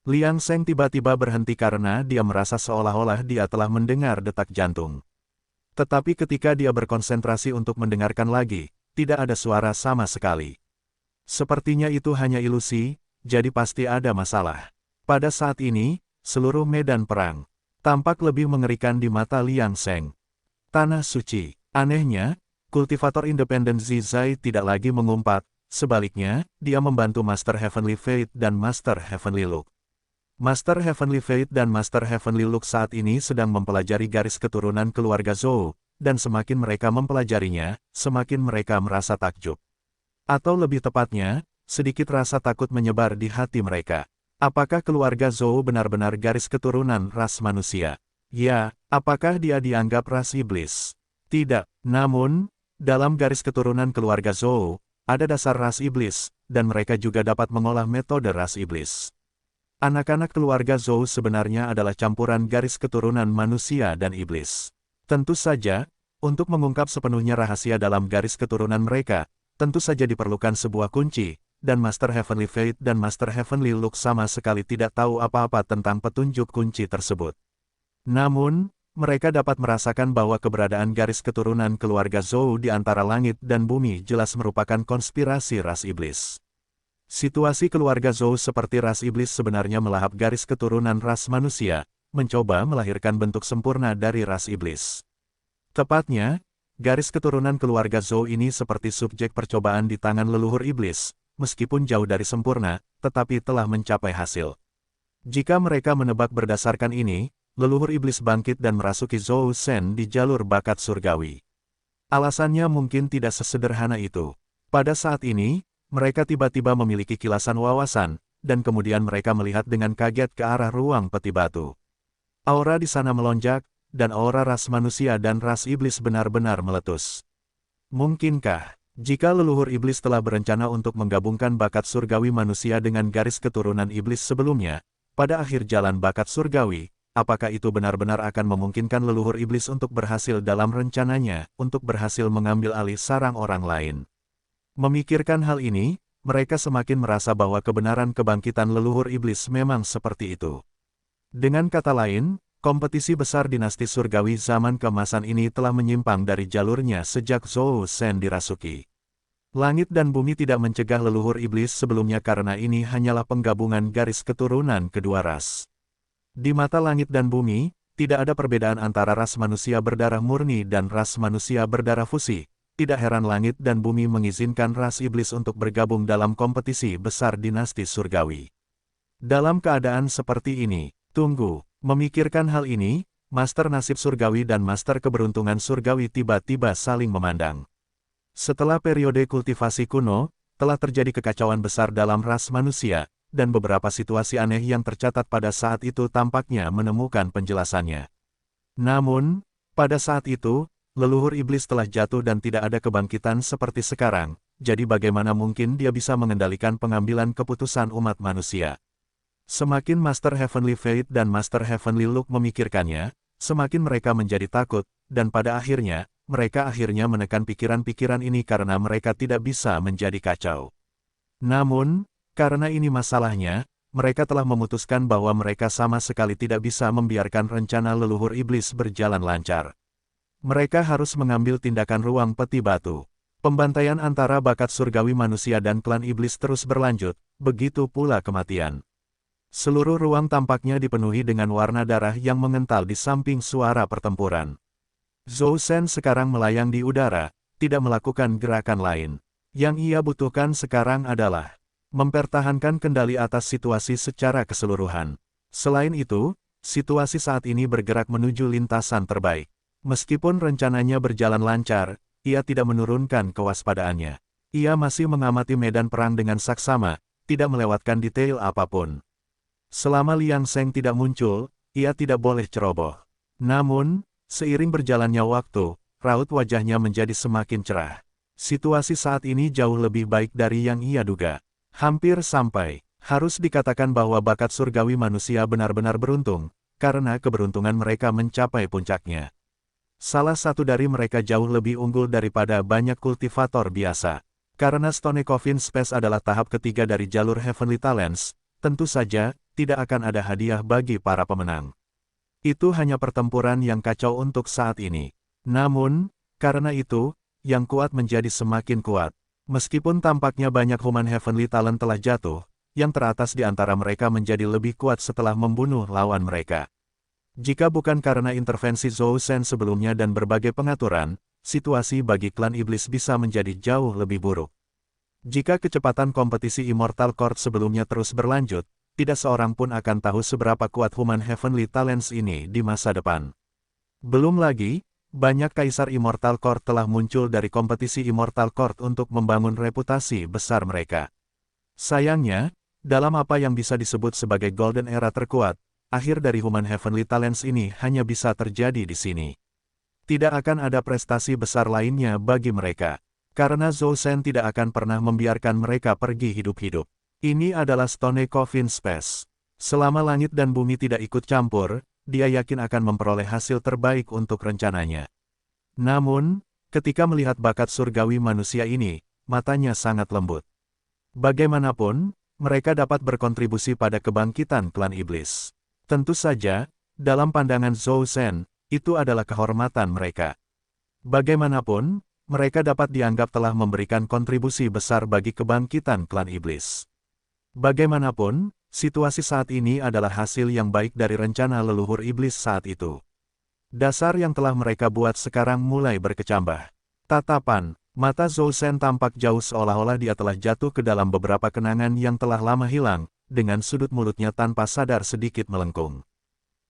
Liang Seng tiba-tiba berhenti karena dia merasa seolah-olah dia telah mendengar detak jantung. Tetapi ketika dia berkonsentrasi untuk mendengarkan lagi, tidak ada suara sama sekali. Sepertinya itu hanya ilusi, jadi pasti ada masalah. Pada saat ini, seluruh medan perang tampak lebih mengerikan di mata Liang Seng. Tanah suci. Anehnya, kultivator independen Zizai tidak lagi mengumpat, sebaliknya, dia membantu Master Heavenly Fate dan Master Heavenly Luke. Master Heavenly Fate dan Master Heavenly Luke saat ini sedang mempelajari garis keturunan keluarga Zhou, dan semakin mereka mempelajarinya, semakin mereka merasa takjub. Atau lebih tepatnya, sedikit rasa takut menyebar di hati mereka. Apakah keluarga Zhou benar-benar garis keturunan ras manusia? Ya, apakah dia dianggap ras iblis? Tidak. Namun, dalam garis keturunan keluarga Zhou, ada dasar ras iblis, dan mereka juga dapat mengolah metode ras iblis. Anak-anak keluarga Zhou sebenarnya adalah campuran garis keturunan manusia dan iblis. Tentu saja, untuk mengungkap sepenuhnya rahasia dalam garis keturunan mereka, tentu saja diperlukan sebuah kunci, dan Master Heavenly Fate dan Master Heavenly Luke sama sekali tidak tahu apa-apa tentang petunjuk kunci tersebut. Namun, mereka dapat merasakan bahwa keberadaan garis keturunan keluarga Zhou di antara langit dan bumi jelas merupakan konspirasi ras iblis. Situasi keluarga Zhou seperti ras iblis sebenarnya melahap garis keturunan ras manusia, mencoba melahirkan bentuk sempurna dari ras iblis. Tepatnya, garis keturunan keluarga Zhou ini seperti subjek percobaan di tangan leluhur iblis, meskipun jauh dari sempurna, tetapi telah mencapai hasil. Jika mereka menebak berdasarkan ini, leluhur iblis bangkit dan merasuki Zhou Shen di jalur bakat surgawi. Alasannya mungkin tidak sesederhana itu. Pada saat ini, mereka tiba-tiba memiliki kilasan wawasan, dan kemudian mereka melihat dengan kaget ke arah ruang peti batu. Aura di sana melonjak, dan aura ras manusia dan ras iblis benar-benar meletus. Mungkinkah, jika leluhur iblis telah berencana untuk menggabungkan bakat surgawi manusia dengan garis keturunan iblis sebelumnya, pada akhir jalan bakat surgawi, apakah itu benar-benar akan memungkinkan leluhur iblis untuk berhasil dalam rencananya, untuk berhasil mengambil alih sarang orang lain? Memikirkan hal ini, mereka semakin merasa bahwa kebenaran kebangkitan leluhur iblis memang seperti itu. Dengan kata lain, kompetisi besar dinasti surgawi zaman keemasan ini telah menyimpang dari jalurnya sejak Zhou Shen dirasuki. Langit dan bumi tidak mencegah leluhur iblis sebelumnya karena ini hanyalah penggabungan garis keturunan kedua ras. Di mata langit dan bumi, tidak ada perbedaan antara ras manusia berdarah murni dan ras manusia berdarah fusi. Tidak heran langit dan bumi mengizinkan ras iblis untuk bergabung dalam kompetisi besar dinasti surgawi. Dalam keadaan seperti ini, tunggu. Memikirkan hal ini, Master Nasib Surgawi dan Master Keberuntungan Surgawi tiba-tiba saling memandang. Setelah periode kultivasi kuno, telah terjadi kekacauan besar dalam ras manusia, dan beberapa situasi aneh yang tercatat pada saat itu tampaknya menemukan penjelasannya. Namun, pada saat itu, leluhur iblis telah jatuh dan tidak ada kebangkitan seperti sekarang, jadi bagaimana mungkin dia bisa mengendalikan pengambilan keputusan umat manusia? Semakin Master Heavenly Fate dan Master Heavenly Luke memikirkannya, semakin mereka menjadi takut, dan pada akhirnya, mereka akhirnya menekan pikiran-pikiran ini karena mereka tidak bisa menjadi kacau. Namun, karena ini masalahnya, mereka telah memutuskan bahwa mereka sama sekali tidak bisa membiarkan rencana leluhur iblis berjalan lancar. Mereka harus mengambil tindakan ruang peti batu. Pembantaian antara bakat surgawi manusia dan klan iblis terus berlanjut, begitu pula kematian. Seluruh ruang tampaknya dipenuhi dengan warna darah yang mengental di samping suara pertempuran. Zhou Shen sekarang melayang di udara, tidak melakukan gerakan lain. Yang ia butuhkan sekarang adalah mempertahankan kendali atas situasi secara keseluruhan. Selain itu, situasi saat ini bergerak menuju lintasan terbaik. Meskipun rencananya berjalan lancar, ia tidak menurunkan kewaspadaannya. Ia masih mengamati medan perang dengan saksama, tidak melewatkan detail apapun. Selama Liang Seng tidak muncul, ia tidak boleh ceroboh. Namun, seiring berjalannya waktu, raut wajahnya menjadi semakin cerah. Situasi saat ini jauh lebih baik dari yang ia duga. Hampir sampai, harus dikatakan bahwa bakat surgawi manusia benar-benar beruntung, karena keberuntungan mereka mencapai puncaknya. Salah satu dari mereka jauh lebih unggul daripada banyak kultivator biasa. Karena Stone Coffin Space adalah tahap ketiga dari jalur Heavenly Talents, tentu saja, tidak akan ada hadiah bagi para pemenang. Itu hanya pertempuran yang kacau untuk saat ini. Namun, karena itu, yang kuat menjadi semakin kuat. Meskipun tampaknya banyak Human Heavenly Talent telah jatuh, yang teratas di antara mereka menjadi lebih kuat setelah membunuh lawan mereka. Jika bukan karena intervensi Zhou Shen sebelumnya dan berbagai pengaturan, situasi bagi klan iblis bisa menjadi jauh lebih buruk. Jika kecepatan kompetisi Immortal Court sebelumnya terus berlanjut, tidak seorang pun akan tahu seberapa kuat Human Heavenly Talents ini di masa depan. Belum lagi, banyak kaisar Immortal Court telah muncul dari kompetisi Immortal Court untuk membangun reputasi besar mereka. Sayangnya, dalam apa yang bisa disebut sebagai Golden Era terkuat, akhir dari Human Heavenly Talents ini hanya bisa terjadi di sini. Tidak akan ada prestasi besar lainnya bagi mereka, karena Zhou Shen tidak akan pernah membiarkan mereka pergi hidup-hidup. Ini adalah Stone Coffin Space. Selama langit dan bumi tidak ikut campur, dia yakin akan memperoleh hasil terbaik untuk rencananya. Namun, ketika melihat bakat surgawi manusia ini, matanya sangat lembut. Bagaimanapun, mereka dapat berkontribusi pada kebangkitan klan iblis. Tentu saja, dalam pandangan Zhou Shen, itu adalah kehormatan mereka. Bagaimanapun, mereka dapat dianggap telah memberikan kontribusi besar bagi kebangkitan klan iblis. Bagaimanapun, situasi saat ini adalah hasil yang baik dari rencana leluhur iblis saat itu. Dasar yang telah mereka buat sekarang mulai berkecambah. Tatapan mata Zhou Shen tampak jauh seolah-olah dia telah jatuh ke dalam beberapa kenangan yang telah lama hilang, dengan sudut mulutnya tanpa sadar sedikit melengkung.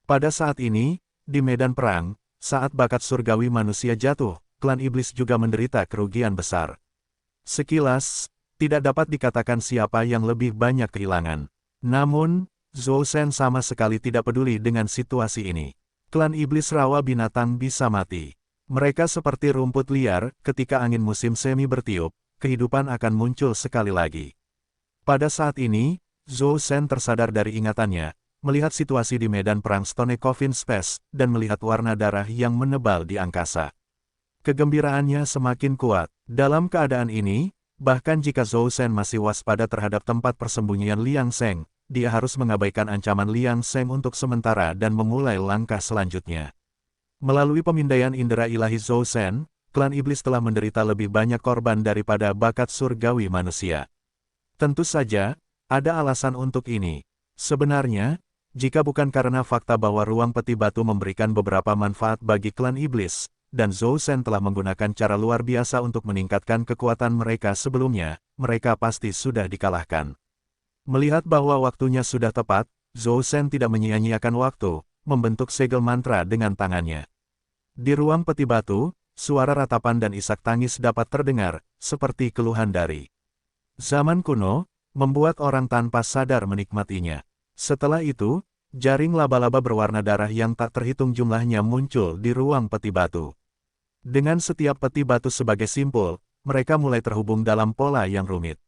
Pada saat ini, di medan perang, saat bakat surgawi manusia jatuh, klan iblis juga menderita kerugian besar. Sekilas, tidak dapat dikatakan siapa yang lebih banyak kehilangan. Namun, Zhou Shen sama sekali tidak peduli dengan situasi ini. Klan iblis rawa binatang bisa mati. Mereka seperti rumput liar, ketika angin musim semi bertiup, kehidupan akan muncul sekali lagi. Pada saat ini, Zhou Shen tersadar dari ingatannya, melihat situasi di medan perang Stone Coffin Space, dan melihat warna darah yang menebal di angkasa. Kegembiraannya semakin kuat. Dalam keadaan ini, bahkan jika Zhou Shen masih waspada terhadap tempat persembunyian Liang Sheng, dia harus mengabaikan ancaman Liang Sheng untuk sementara dan memulai langkah selanjutnya. Melalui pemindaian indera ilahi Zhou Shen, klan iblis telah menderita lebih banyak korban daripada bakat surgawi manusia. Tentu saja, ada alasan untuk ini. Sebenarnya, jika bukan karena fakta bahwa ruang peti batu memberikan beberapa manfaat bagi klan iblis, dan Zhou Shen telah menggunakan cara luar biasa untuk meningkatkan kekuatan mereka sebelumnya, mereka pasti sudah dikalahkan. Melihat bahwa waktunya sudah tepat, Zhou Shen tidak menyia-nyiakan waktu, membentuk segel mantra dengan tangannya. Di ruang peti batu, suara ratapan dan isak tangis dapat terdengar, seperti keluhan dari zaman kuno, membuat orang tanpa sadar menikmatinya. Setelah itu, jaring laba-laba berwarna darah yang tak terhitung jumlahnya muncul di ruang peti batu. Dengan setiap peti batu sebagai simpul, mereka mulai terhubung dalam pola yang rumit.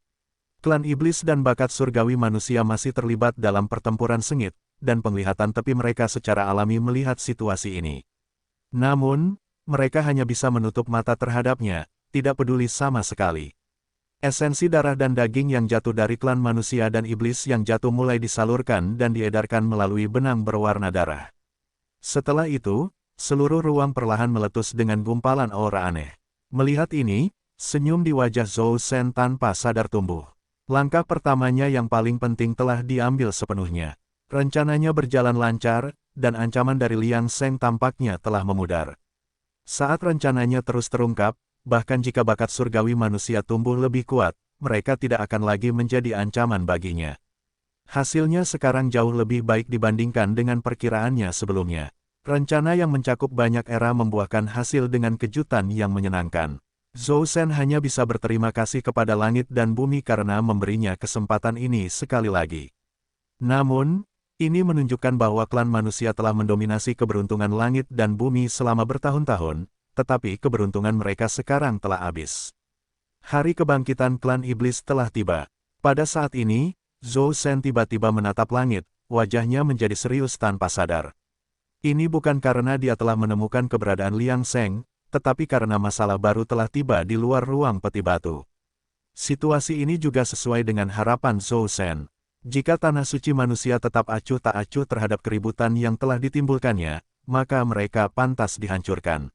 Klan iblis dan bakat surgawi manusia masih terlibat dalam pertempuran sengit, dan penglihatan tepi mereka secara alami melihat situasi ini. Namun, mereka hanya bisa menutup mata terhadapnya, tidak peduli sama sekali. Esensi darah dan daging yang jatuh dari klan manusia dan iblis yang jatuh mulai disalurkan dan diedarkan melalui benang berwarna darah. Setelah itu, seluruh ruang perlahan meletus dengan gumpalan aura aneh. Melihat ini, senyum di wajah Zhou Shen tanpa sadar tumbuh. Langkah pertamanya yang paling penting telah diambil sepenuhnya. Rencananya berjalan lancar, dan ancaman dari Liang Sheng tampaknya telah memudar. Saat rencananya terus terungkap, bahkan jika bakat surgawi manusia tumbuh lebih kuat, mereka tidak akan lagi menjadi ancaman baginya. Hasilnya sekarang jauh lebih baik dibandingkan dengan perkiraannya sebelumnya. Rencana yang mencakup banyak era membuahkan hasil dengan kejutan yang menyenangkan. Zhou Shen hanya bisa berterima kasih kepada langit dan bumi karena memberinya kesempatan ini sekali lagi. Namun, ini menunjukkan bahwa klan manusia telah mendominasi keberuntungan langit dan bumi selama bertahun-tahun, tetapi keberuntungan mereka sekarang telah habis. Hari kebangkitan klan iblis telah tiba. Pada saat ini, Zhou Shen tiba-tiba menatap langit, wajahnya menjadi serius tanpa sadar. Ini bukan karena dia telah menemukan keberadaan Liang Sheng, tetapi karena masalah baru telah tiba di luar ruang peti batu. Situasi ini juga sesuai dengan harapan Zhou Shen. Jika tanah suci manusia tetap acuh tak acuh terhadap keributan yang telah ditimbulkannya, maka mereka pantas dihancurkan.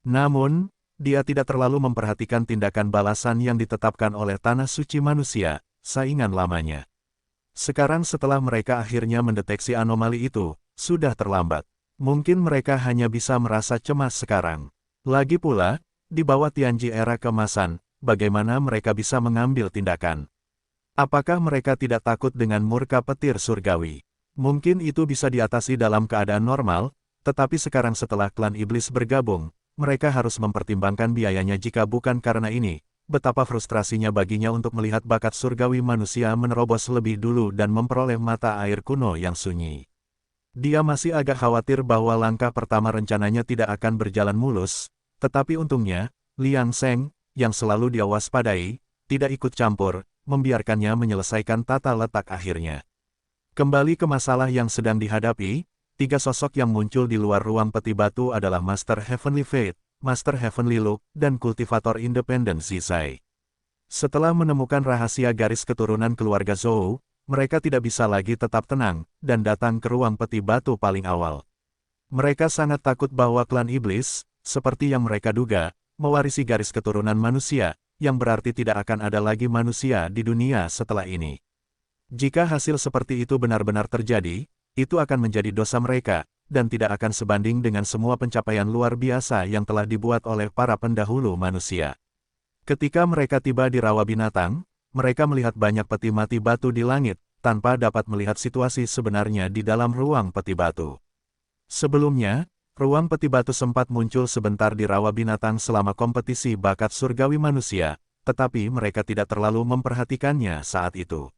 Namun, dia tidak terlalu memperhatikan tindakan balasan yang ditetapkan oleh tanah suci manusia, saingan lamanya. Sekarang setelah mereka akhirnya mendeteksi anomali itu, sudah terlambat. Mungkin mereka hanya bisa merasa cemas sekarang. Lagi pula, di bawah Tianji era keemasan, bagaimana mereka bisa mengambil tindakan? Apakah mereka tidak takut dengan murka petir surgawi? Mungkin itu bisa diatasi dalam keadaan normal, tetapi sekarang setelah klan iblis bergabung, mereka harus mempertimbangkan biayanya jika bukan karena ini. Betapa frustrasinya baginya untuk melihat bakat surgawi manusia menerobos lebih dulu dan memperoleh mata air kuno yang sunyi. Dia masih agak khawatir bahwa langkah pertama rencananya tidak akan berjalan mulus, tetapi untungnya, Liang Sheng, yang selalu dia waspadai, tidak ikut campur, membiarkannya menyelesaikan tata letak akhirnya. Kembali ke masalah yang sedang dihadapi, tiga sosok yang muncul di luar ruang peti batu adalah Master Heavenly Fate, Master Heavenly Look, dan kultivator independen Zizai. Setelah menemukan rahasia garis keturunan keluarga Zhou, mereka tidak bisa lagi tetap tenang, dan datang ke ruang peti batu paling awal. Mereka sangat takut bahwa klan iblis, seperti yang mereka duga, mewarisi garis keturunan manusia, yang berarti tidak akan ada lagi manusia di dunia setelah ini. Jika hasil seperti itu benar-benar terjadi, itu akan menjadi dosa mereka, dan tidak akan sebanding dengan semua pencapaian luar biasa yang telah dibuat oleh para pendahulu manusia. Ketika mereka tiba di rawa binatang, mereka melihat banyak peti mati batu di langit, tanpa dapat melihat situasi sebenarnya di dalam ruang peti batu. Sebelumnya, ruang peti batu sempat muncul sebentar di rawa binatang selama kompetisi bakat surgawi manusia, tetapi mereka tidak terlalu memperhatikannya saat itu.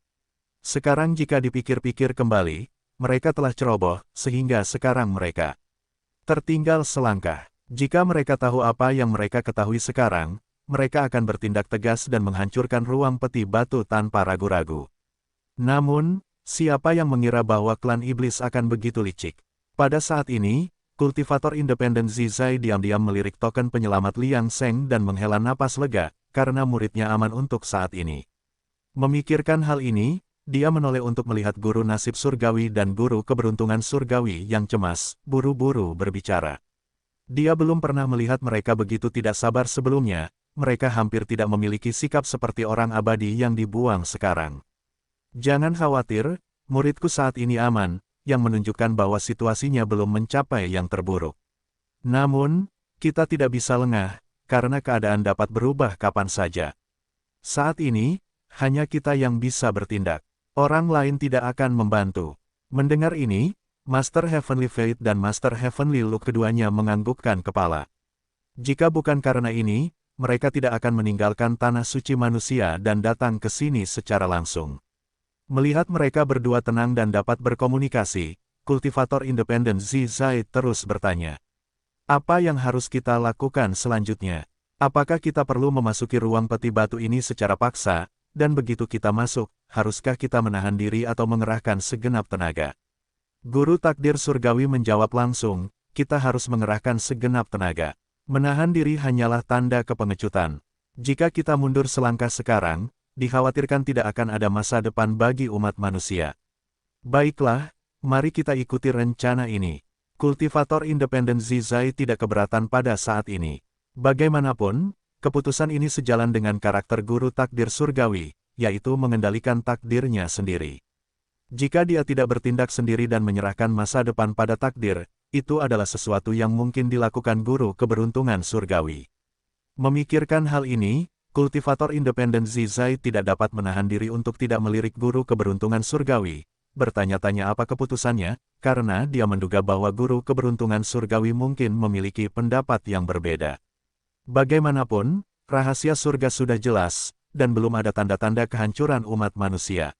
Sekarang jika dipikir-pikir kembali, mereka telah ceroboh, sehingga sekarang mereka tertinggal selangkah. Jika mereka tahu apa yang mereka ketahui sekarang, mereka akan bertindak tegas dan menghancurkan ruang peti batu tanpa ragu-ragu. Namun, siapa yang mengira bahwa klan iblis akan begitu licik? Pada saat ini, kultivator independen Zizai diam-diam melirik token penyelamat Liang Sheng dan menghela napas lega, karena muridnya aman untuk saat ini. Memikirkan hal ini, dia menoleh untuk melihat guru nasib surgawi dan guru keberuntungan surgawi yang cemas, buru-buru berbicara. Dia belum pernah melihat mereka begitu tidak sabar sebelumnya, mereka hampir tidak memiliki sikap seperti orang abadi yang dibuang sekarang. Jangan khawatir, muridku saat ini aman, yang menunjukkan bahwa situasinya belum mencapai yang terburuk. Namun, kita tidak bisa lengah, karena keadaan dapat berubah kapan saja. Saat ini, hanya kita yang bisa bertindak. Orang lain tidak akan membantu. Mendengar ini, Master Heavenly Fate dan Master Heavenly Look keduanya menganggukkan kepala. Jika bukan karena ini, mereka tidak akan meninggalkan tanah suci manusia dan datang ke sini secara langsung. Melihat mereka berdua tenang dan dapat berkomunikasi, kultivator independen Zizai terus bertanya. Apa yang harus kita lakukan selanjutnya? Apakah kita perlu memasuki ruang peti batu ini secara paksa? Dan begitu kita masuk, haruskah kita menahan diri atau mengerahkan segenap tenaga? Guru takdir surgawi menjawab langsung, kita harus mengerahkan segenap tenaga. Menahan diri hanyalah tanda kepengecutan. Jika kita mundur selangkah sekarang, dikhawatirkan tidak akan ada masa depan bagi umat manusia. Baiklah, mari kita ikuti rencana ini. Kultivator independen Zizai tidak keberatan pada saat ini. Bagaimanapun, keputusan ini sejalan dengan karakter guru takdir surgawi, yaitu mengendalikan takdirnya sendiri. Jika dia tidak bertindak sendiri dan menyerahkan masa depan pada takdir, itu adalah sesuatu yang mungkin dilakukan guru keberuntungan surgawi. Memikirkan hal ini, kultivator independen Zizai tidak dapat menahan diri untuk tidak melirik guru keberuntungan surgawi, bertanya-tanya apa keputusannya, karena dia menduga bahwa guru keberuntungan surgawi mungkin memiliki pendapat yang berbeda. Bagaimanapun, rahasia surga sudah jelas, dan belum ada tanda-tanda kehancuran umat manusia.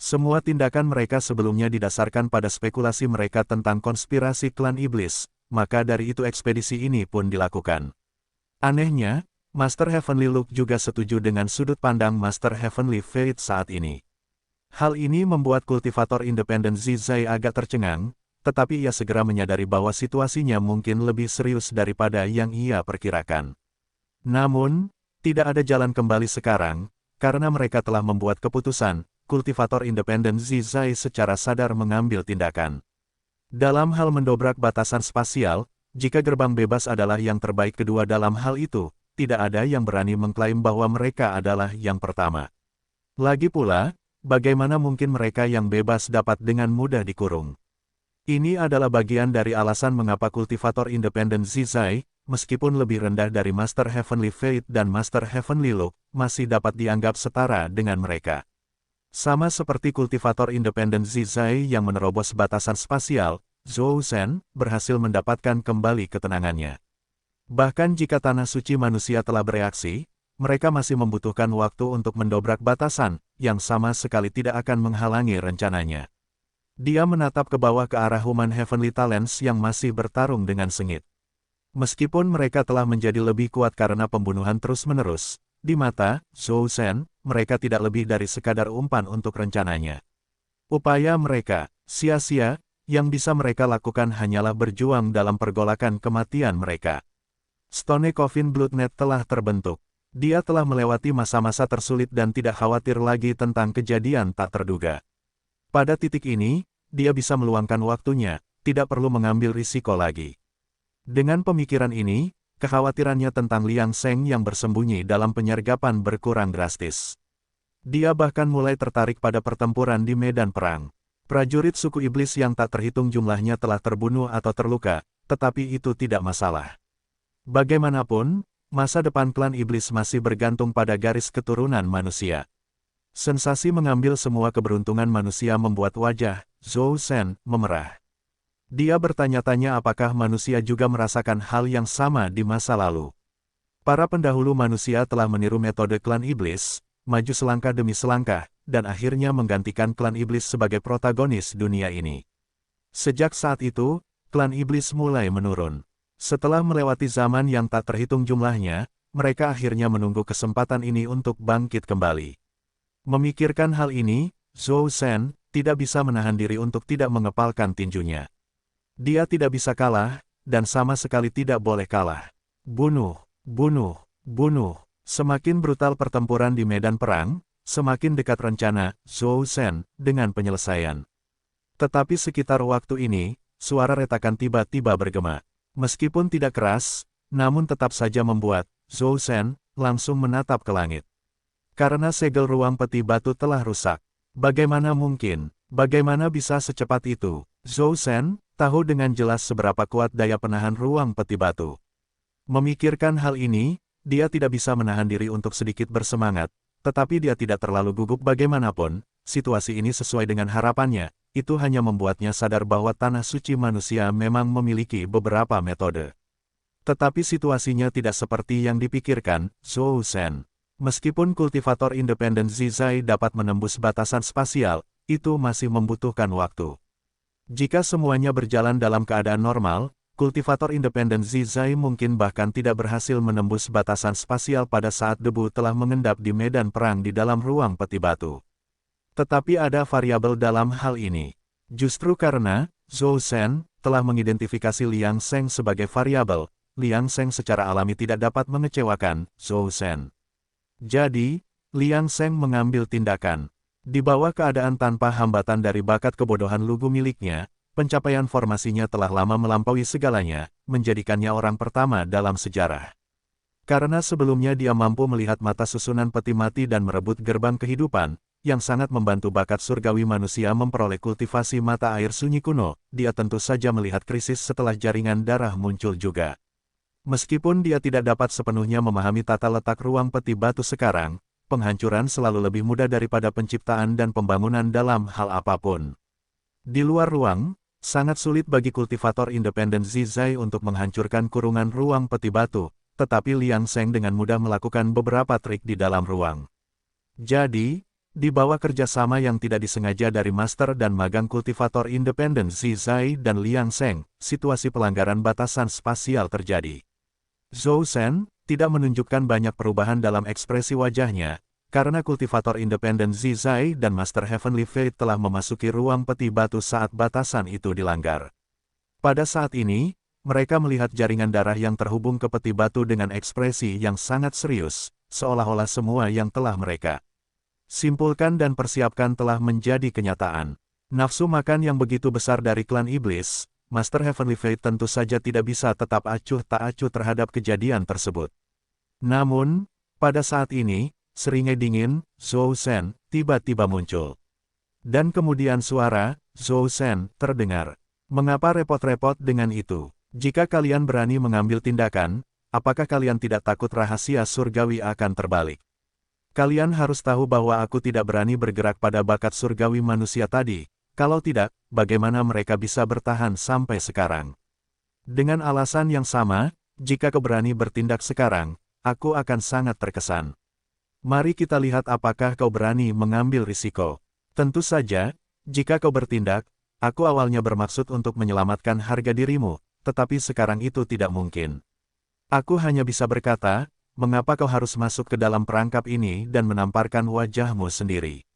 Semua tindakan mereka sebelumnya didasarkan pada spekulasi mereka tentang konspirasi klan iblis, maka dari itu ekspedisi ini pun dilakukan. Anehnya, Master Heavenly Luke juga setuju dengan sudut pandang Master Heavenly Fate saat ini. Hal ini membuat kultivator independen Zizai agak tercengang, tetapi ia segera menyadari bahwa situasinya mungkin lebih serius daripada yang ia perkirakan. Namun, tidak ada jalan kembali sekarang, karena mereka telah membuat keputusan. Kultivator independen Zizai secara sadar mengambil tindakan. Dalam hal mendobrak batasan spasial, jika gerbang bebas adalah yang terbaik kedua dalam hal itu, tidak ada yang berani mengklaim bahwa mereka adalah yang pertama. Lagi pula, bagaimana mungkin mereka yang bebas dapat dengan mudah dikurung? Ini adalah bagian dari alasan mengapa kultivator independen Zizai, meskipun lebih rendah dari Master Heavenly Fate dan Master Heavenly Luke, masih dapat dianggap setara dengan mereka. Sama seperti kultivator independen Zizai yang menerobos batasan spasial, Zhou Shen berhasil mendapatkan kembali ketenangannya. Bahkan jika tanah suci manusia telah bereaksi, mereka masih membutuhkan waktu untuk mendobrak batasan, yang sama sekali tidak akan menghalangi rencananya. Dia menatap ke bawah ke arah Human Heavenly Talents yang masih bertarung dengan sengit. Meskipun mereka telah menjadi lebih kuat karena pembunuhan terus-menerus, di mata Zhou Shen, mereka tidak lebih dari sekadar umpan untuk rencananya. Upaya mereka, sia-sia, yang bisa mereka lakukan hanyalah berjuang dalam pergolakan kematian mereka. Stone Coffin Bloodnet telah terbentuk. Dia telah melewati masa-masa tersulit dan tidak khawatir lagi tentang kejadian tak terduga. Pada titik ini, dia bisa meluangkan waktunya, tidak perlu mengambil risiko lagi. Dengan pemikiran ini, kekhawatirannya tentang Liang Sheng yang bersembunyi dalam penyergapan berkurang drastis. Dia bahkan mulai tertarik pada pertempuran di medan perang. Prajurit suku iblis yang tak terhitung jumlahnya telah terbunuh atau terluka, tetapi itu tidak masalah. Bagaimanapun, masa depan klan iblis masih bergantung pada garis keturunan manusia. Sensasi mengambil semua keberuntungan manusia membuat wajah Zhou Shen memerah. Dia bertanya-tanya apakah manusia juga merasakan hal yang sama di masa lalu. Para pendahulu manusia telah meniru metode klan iblis, maju selangkah demi selangkah, dan akhirnya menggantikan klan iblis sebagai protagonis dunia ini. Sejak saat itu, klan iblis mulai menurun. Setelah melewati zaman yang tak terhitung jumlahnya, mereka akhirnya menunggu kesempatan ini untuk bangkit kembali. Memikirkan hal ini, Zhou Shen tidak bisa menahan diri untuk tidak mengepalkan tinjunya. Dia tidak bisa kalah, dan sama sekali tidak boleh kalah. Bunuh, bunuh, bunuh. Semakin brutal pertempuran di medan perang, semakin dekat rencana Zhou Shen dengan penyelesaian. Tetapi sekitar waktu ini, suara retakan tiba-tiba bergema. Meskipun tidak keras, namun tetap saja membuat Zhou Shen langsung menatap ke langit. Karena segel ruang peti batu telah rusak. Bagaimana mungkin? Bagaimana bisa secepat itu? Zhou Shen tahu dengan jelas seberapa kuat daya penahan ruang peti batu. Memikirkan hal ini, dia tidak bisa menahan diri untuk sedikit bersemangat, tetapi dia tidak terlalu gugup bagaimanapun. Situasi ini sesuai dengan harapannya. Itu hanya membuatnya sadar bahwa tanah suci manusia memang memiliki beberapa metode. Tetapi situasinya tidak seperti yang dipikirkan Zhou Shen. Meskipun kultivator independen Zizai dapat menembus batasan spasial, itu masih membutuhkan waktu. Jika semuanya berjalan dalam keadaan normal, kultivator independen Zizai mungkin bahkan tidak berhasil menembus batasan spasial pada saat debu telah mengendap di medan perang di dalam ruang peti batu. Tetapi ada variabel dalam hal ini. Justru karena Zhou Shen telah mengidentifikasi Liang Sheng sebagai variabel, Liang Sheng secara alami tidak dapat mengecewakan Zhou Shen. Jadi, Liang Sheng mengambil tindakan. Di bawah keadaan tanpa hambatan dari bakat kebodohan lugu miliknya, pencapaian formasinya telah lama melampaui segalanya, menjadikannya orang pertama dalam sejarah. Karena sebelumnya dia mampu melihat mata susunan peti mati dan merebut gerbang kehidupan, yang sangat membantu bakat surgawi manusia memperoleh kultivasi mata air sunyi kuno, dia tentu saja melihat krisis setelah jaringan darah muncul juga. Meskipun dia tidak dapat sepenuhnya memahami tata letak ruang peti batu sekarang, penghancuran selalu lebih mudah daripada penciptaan dan pembangunan dalam hal apapun. Di luar ruang, sangat sulit bagi kultivator independen Zizai untuk menghancurkan kurungan ruang peti batu, tetapi Liang Sheng dengan mudah melakukan beberapa trik di dalam ruang. Jadi, di bawah kerjasama yang tidak disengaja dari master dan magang kultivator independen Zizai dan Liang Sheng, situasi pelanggaran batasan spasial terjadi. Zhou Shen tidak menunjukkan banyak perubahan dalam ekspresi wajahnya, karena kultivator independen Zizai dan Master Heavenly Fate telah memasuki ruang peti batu saat batasan itu dilanggar. Pada saat ini, mereka melihat jaringan darah yang terhubung ke peti batu dengan ekspresi yang sangat serius, seolah-olah semua yang telah mereka simpulkan dan persiapkan telah menjadi kenyataan. Nafsu makan yang begitu besar dari klan iblis, Master Heavenly Fate tentu saja tidak bisa tetap acuh tak acuh terhadap kejadian tersebut. Namun, pada saat ini, seringai dingin, Zhou Shen, tiba-tiba muncul. Dan kemudian suara, Zhou Shen, terdengar. Mengapa repot-repot dengan itu? Jika kalian berani mengambil tindakan, apakah kalian tidak takut rahasia surgawi akan terbalik? Kalian harus tahu bahwa aku tidak berani bergerak pada bakat surgawi manusia tadi, kalau tidak, bagaimana mereka bisa bertahan sampai sekarang? Dengan alasan yang sama, jika kau berani bertindak sekarang, aku akan sangat terkesan. Mari kita lihat apakah kau berani mengambil risiko. Tentu saja, jika kau bertindak, aku awalnya bermaksud untuk menyelamatkan harga dirimu, tetapi sekarang itu tidak mungkin. Aku hanya bisa berkata, mengapa kau harus masuk ke dalam perangkap ini dan menamparkan wajahmu sendiri?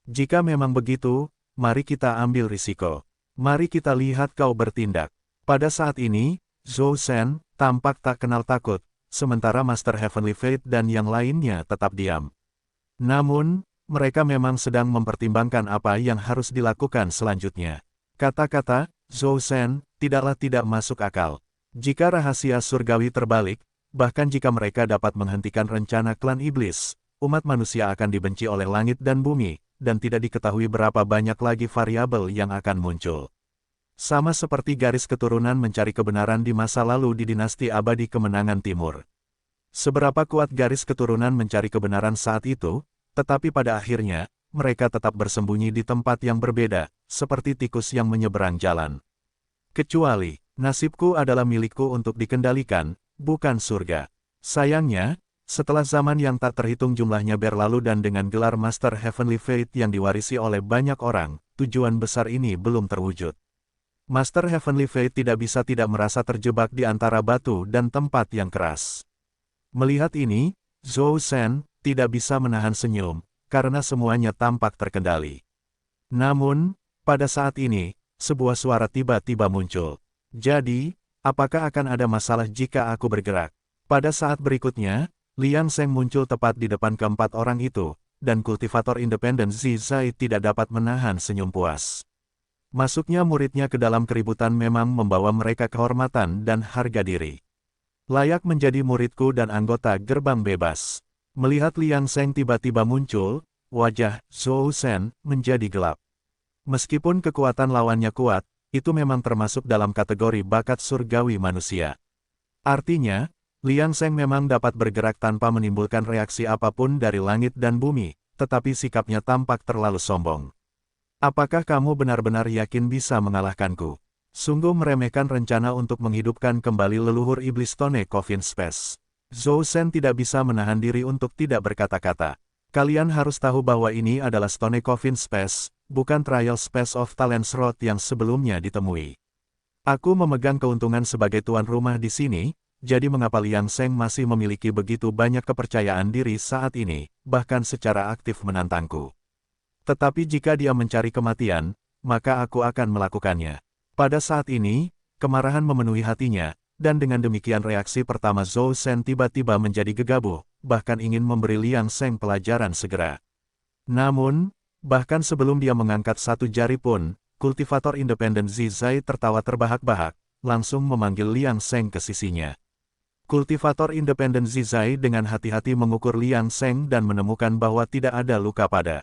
Jika memang begitu, mari kita ambil risiko. Mari kita lihat kau bertindak. Pada saat ini, Zhou Shen tampak tak kenal takut, sementara Master Heavenly Fate dan yang lainnya tetap diam. Namun, mereka memang sedang mempertimbangkan apa yang harus dilakukan selanjutnya. Kata-kata, Zhou Shen, tidaklah tidak masuk akal. Jika rahasia surgawi terbalik, bahkan jika mereka dapat menghentikan rencana klan iblis, umat manusia akan dibenci oleh langit dan bumi, dan tidak diketahui berapa banyak lagi variabel yang akan muncul. Sama seperti garis keturunan mencari kebenaran di masa lalu di dinasti abadi kemenangan timur. Seberapa kuat garis keturunan mencari kebenaran saat itu, tetapi pada akhirnya, mereka tetap bersembunyi di tempat yang berbeda, seperti tikus yang menyeberang jalan. Kecuali, nasibku adalah milikku untuk dikendalikan, bukan surga. Sayangnya, setelah zaman yang tak terhitung jumlahnya berlalu dan dengan gelar Master Heavenly Fate yang diwarisi oleh banyak orang, tujuan besar ini belum terwujud. Master Heavenly Fate tidak bisa tidak merasa terjebak di antara batu dan tempat yang keras. Melihat ini, Zhou Shen tidak bisa menahan senyum, karena semuanya tampak terkendali. Namun, pada saat ini, sebuah suara tiba-tiba muncul. Jadi, apakah akan ada masalah jika aku bergerak? Pada saat berikutnya, Liang Sheng muncul tepat di depan keempat orang itu, dan kultivator independen Zizai tidak dapat menahan senyum puas. Masuknya muridnya ke dalam keributan memang membawa mereka kehormatan dan harga diri. Layak menjadi muridku dan anggota gerbang bebas. Melihat Liang Sheng tiba-tiba muncul, wajah Zhou Shen menjadi gelap. Meskipun kekuatan lawannya kuat, itu memang termasuk dalam kategori bakat surgawi manusia. Artinya, Liang Sheng memang dapat bergerak tanpa menimbulkan reaksi apapun dari langit dan bumi, tetapi sikapnya tampak terlalu sombong. Apakah kamu benar-benar yakin bisa mengalahkanku? Sungguh meremehkan rencana untuk menghidupkan kembali leluhur iblis Stone Coffin Space. Zhou Shen tidak bisa menahan diri untuk tidak berkata-kata. Kalian harus tahu bahwa ini adalah Stone Coffin Space, bukan Trial Space of Talents Road yang sebelumnya ditemui. Aku memegang keuntungan sebagai tuan rumah di sini, jadi mengapa Liang Sheng masih memiliki begitu banyak kepercayaan diri saat ini, bahkan secara aktif menantangku. Tetapi jika dia mencari kematian, maka aku akan melakukannya. Pada saat ini, kemarahan memenuhi hatinya, dan dengan demikian reaksi pertama Zhou Shen tiba-tiba menjadi gegabah, bahkan ingin memberi Liang Sheng pelajaran segera. Namun, bahkan sebelum dia mengangkat satu jari pun, kultivator independen Zizai tertawa terbahak-bahak, langsung memanggil Liang Sheng ke sisinya. Kultivator independen Zizai dengan hati-hati mengukur Liang Sheng dan menemukan bahwa tidak ada luka pada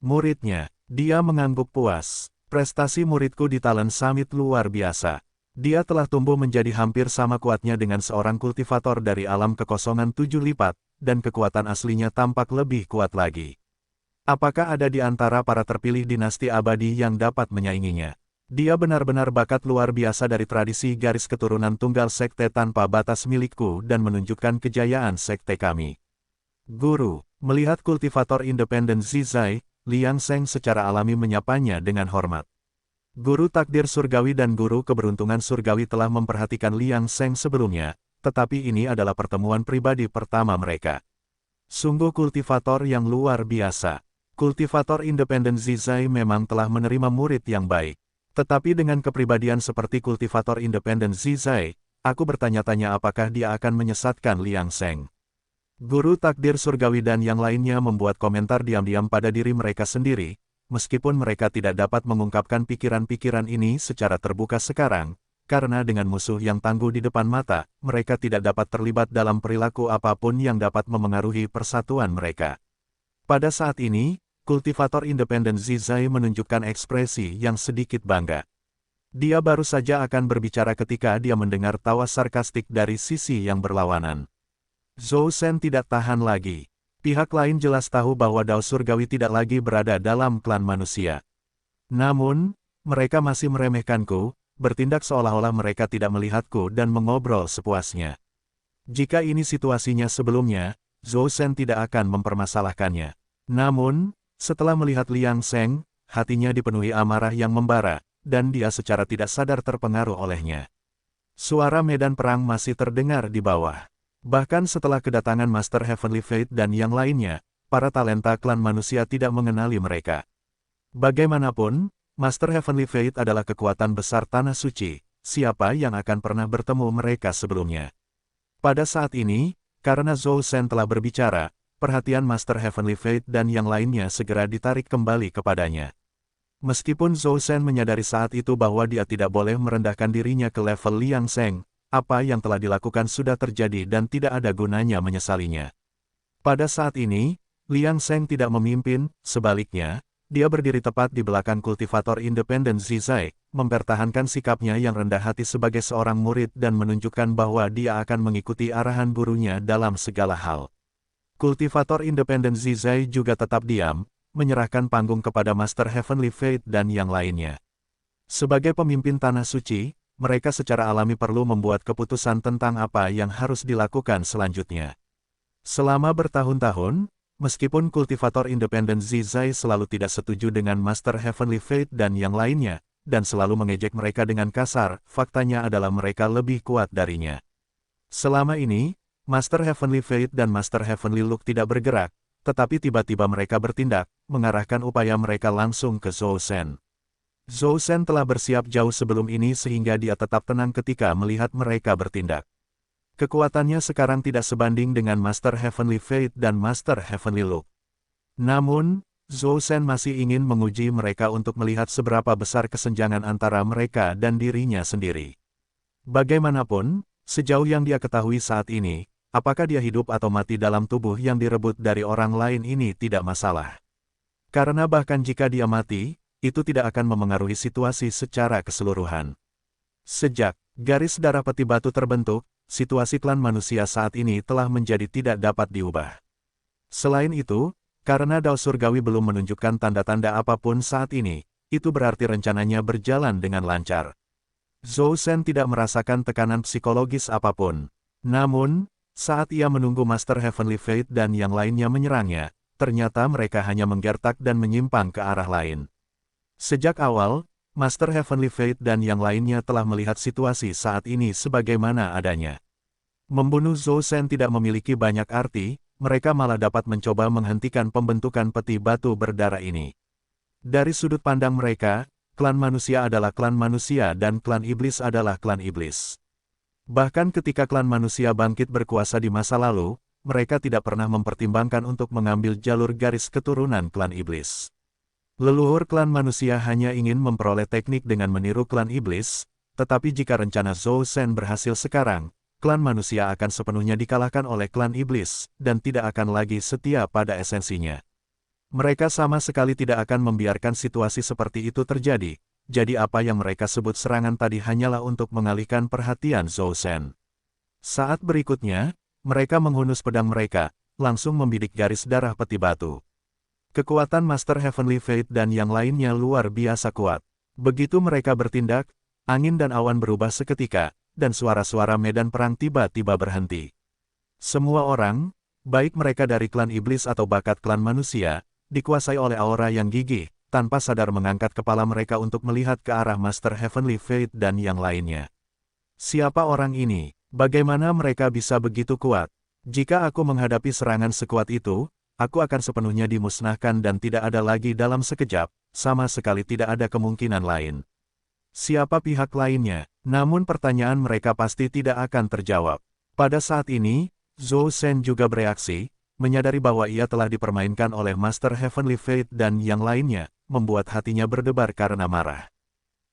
muridnya. Dia mengangguk puas. Prestasi muridku di Talent Summit luar biasa. Dia telah tumbuh menjadi hampir sama kuatnya dengan seorang kultivator dari alam kekosongan 7 lipat, dan kekuatan aslinya tampak lebih kuat lagi. Apakah ada di antara para terpilih dinasti abadi yang dapat menyainginya? Dia benar-benar bakat luar biasa dari tradisi garis keturunan tunggal sekte tanpa batas milikku dan menunjukkan kejayaan sekte kami. Guru, melihat kultivator independen Zizai, Liang Sheng secara alami menyapanya dengan hormat. Guru takdir surgawi dan guru keberuntungan surgawi telah memperhatikan Liang Sheng sebelumnya, tetapi ini adalah pertemuan pribadi pertama mereka. Sungguh kultivator yang luar biasa. Kultivator independen Zizai memang telah menerima murid yang baik. Tetapi dengan kepribadian seperti kultivator independen Zizai, aku bertanya-tanya apakah dia akan menyesatkan Liang Seng. Guru takdir surgawi dan yang lainnya membuat komentar diam-diam pada diri mereka sendiri, meskipun mereka tidak dapat mengungkapkan pikiran-pikiran ini secara terbuka sekarang, karena dengan musuh yang tangguh di depan mata, mereka tidak dapat terlibat dalam perilaku apapun yang dapat memengaruhi persatuan mereka. Pada saat ini, kultivator independen Zizai menunjukkan ekspresi yang sedikit bangga. Dia baru saja akan berbicara ketika dia mendengar tawa sarkastik dari sisi yang berlawanan. Zhou Shen tidak tahan lagi. Pihak lain jelas tahu bahwa Dao Surgawi tidak lagi berada dalam klan manusia. Namun, mereka masih meremehkanku, bertindak seolah-olah mereka tidak melihatku dan mengobrol sepuasnya. Jika ini situasinya sebelumnya, Zhou Shen tidak akan mempermasalahkannya. Namun, setelah melihat Liang Seng, hatinya dipenuhi amarah yang membara, dan dia secara tidak sadar terpengaruh olehnya. Suara medan perang masih terdengar di bawah. Bahkan setelah kedatangan Master Heavenly Fate dan yang lainnya, para talenta klan manusia tidak mengenali mereka. Bagaimanapun, Master Heavenly Fate adalah kekuatan besar Tanah Suci, siapa yang akan pernah bertemu mereka sebelumnya. Pada saat ini, karena Zhou Shen telah berbicara, perhatian Master Heavenly Fate dan yang lainnya segera ditarik kembali kepadanya. Meskipun Zhou Shen menyadari saat itu bahwa dia tidak boleh merendahkan dirinya ke level Liang Seng, apa yang telah dilakukan sudah terjadi dan tidak ada gunanya menyesalinya. Pada saat ini, Liang Seng tidak memimpin, sebaliknya, dia berdiri tepat di belakang kultivator independen Zizai, mempertahankan sikapnya yang rendah hati sebagai seorang murid dan menunjukkan bahwa dia akan mengikuti arahan gurunya dalam segala hal. Kultivator independen Zizai juga tetap diam, menyerahkan panggung kepada Master Heavenly Fate dan yang lainnya. Sebagai pemimpin Tanah Suci, mereka secara alami perlu membuat keputusan tentang apa yang harus dilakukan selanjutnya. Selama bertahun-tahun, meskipun kultivator independen Zizai selalu tidak setuju dengan Master Heavenly Fate dan yang lainnya, dan selalu mengejek mereka dengan kasar, faktanya adalah mereka lebih kuat darinya. Selama ini, Master Heavenly Fate dan Master Heavenly Luke tidak bergerak, tetapi tiba-tiba mereka bertindak, mengarahkan upaya mereka langsung ke Zhou Shen. Zhou Shen telah bersiap jauh sebelum ini sehingga dia tetap tenang ketika melihat mereka bertindak. Kekuatannya sekarang tidak sebanding dengan Master Heavenly Fate dan Master Heavenly Luke. Namun, Zhou Shen masih ingin menguji mereka untuk melihat seberapa besar kesenjangan antara mereka dan dirinya sendiri. Bagaimanapun, sejauh yang dia ketahui saat ini, apakah dia hidup atau mati dalam tubuh yang direbut dari orang lain ini tidak masalah. Karena bahkan jika dia mati, itu tidak akan memengaruhi situasi secara keseluruhan. Sejak garis darah peti batu terbentuk, situasi klan manusia saat ini telah menjadi tidak dapat diubah. Selain itu, karena Dao Surgawi belum menunjukkan tanda-tanda apapun saat ini, itu berarti rencananya berjalan dengan lancar. Zhou Shen tidak merasakan tekanan psikologis apapun. Namun, saat ia menunggu Master Heavenly Fate dan yang lainnya menyerangnya, ternyata mereka hanya menggertak dan menyimpang ke arah lain. Sejak awal, Master Heavenly Fate dan yang lainnya telah melihat situasi saat ini sebagaimana adanya. Membunuh Zhou Shen tidak memiliki banyak arti, mereka malah dapat mencoba menghentikan pembentukan peti batu berdarah ini. Dari sudut pandang mereka, klan manusia adalah klan manusia dan klan iblis adalah klan iblis. Bahkan ketika klan manusia bangkit berkuasa di masa lalu, mereka tidak pernah mempertimbangkan untuk mengambil jalur garis keturunan klan iblis. Leluhur klan manusia hanya ingin memperoleh teknik dengan meniru klan iblis, tetapi jika rencana Zhou Shen berhasil sekarang, klan manusia akan sepenuhnya dikalahkan oleh klan iblis, dan tidak akan lagi setia pada esensinya. Mereka sama sekali tidak akan membiarkan situasi seperti itu terjadi, jadi apa yang mereka sebut serangan tadi hanyalah untuk mengalihkan perhatian Zhou Shen. Saat berikutnya, mereka menghunus pedang mereka, langsung membidik garis darah peti batu. Kekuatan Master Heavenly Fate dan yang lainnya luar biasa kuat. Begitu mereka bertindak, angin dan awan berubah seketika, dan suara-suara medan perang tiba-tiba berhenti. Semua orang, baik mereka dari klan iblis atau bakat klan manusia, dikuasai oleh aura yang gigih, tanpa sadar mengangkat kepala mereka untuk melihat ke arah Master Heavenly Fate dan yang lainnya. Siapa orang ini? Bagaimana mereka bisa begitu kuat? Jika aku menghadapi serangan sekuat itu, aku akan sepenuhnya dimusnahkan dan tidak ada lagi dalam sekejap, sama sekali tidak ada kemungkinan lain. Siapa pihak lainnya? Namun pertanyaan mereka pasti tidak akan terjawab. Pada saat ini, Zhou Shen juga bereaksi, menyadari bahwa ia telah dipermainkan oleh Master Heavenly Fate dan yang lainnya, membuat hatinya berdebar karena marah.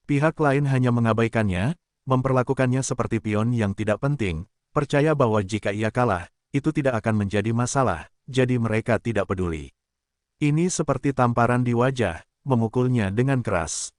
Pihak lain hanya mengabaikannya, memperlakukannya seperti pion yang tidak penting, percaya bahwa jika ia kalah, itu tidak akan menjadi masalah, jadi mereka tidak peduli. Ini seperti tamparan di wajah, memukulnya dengan keras.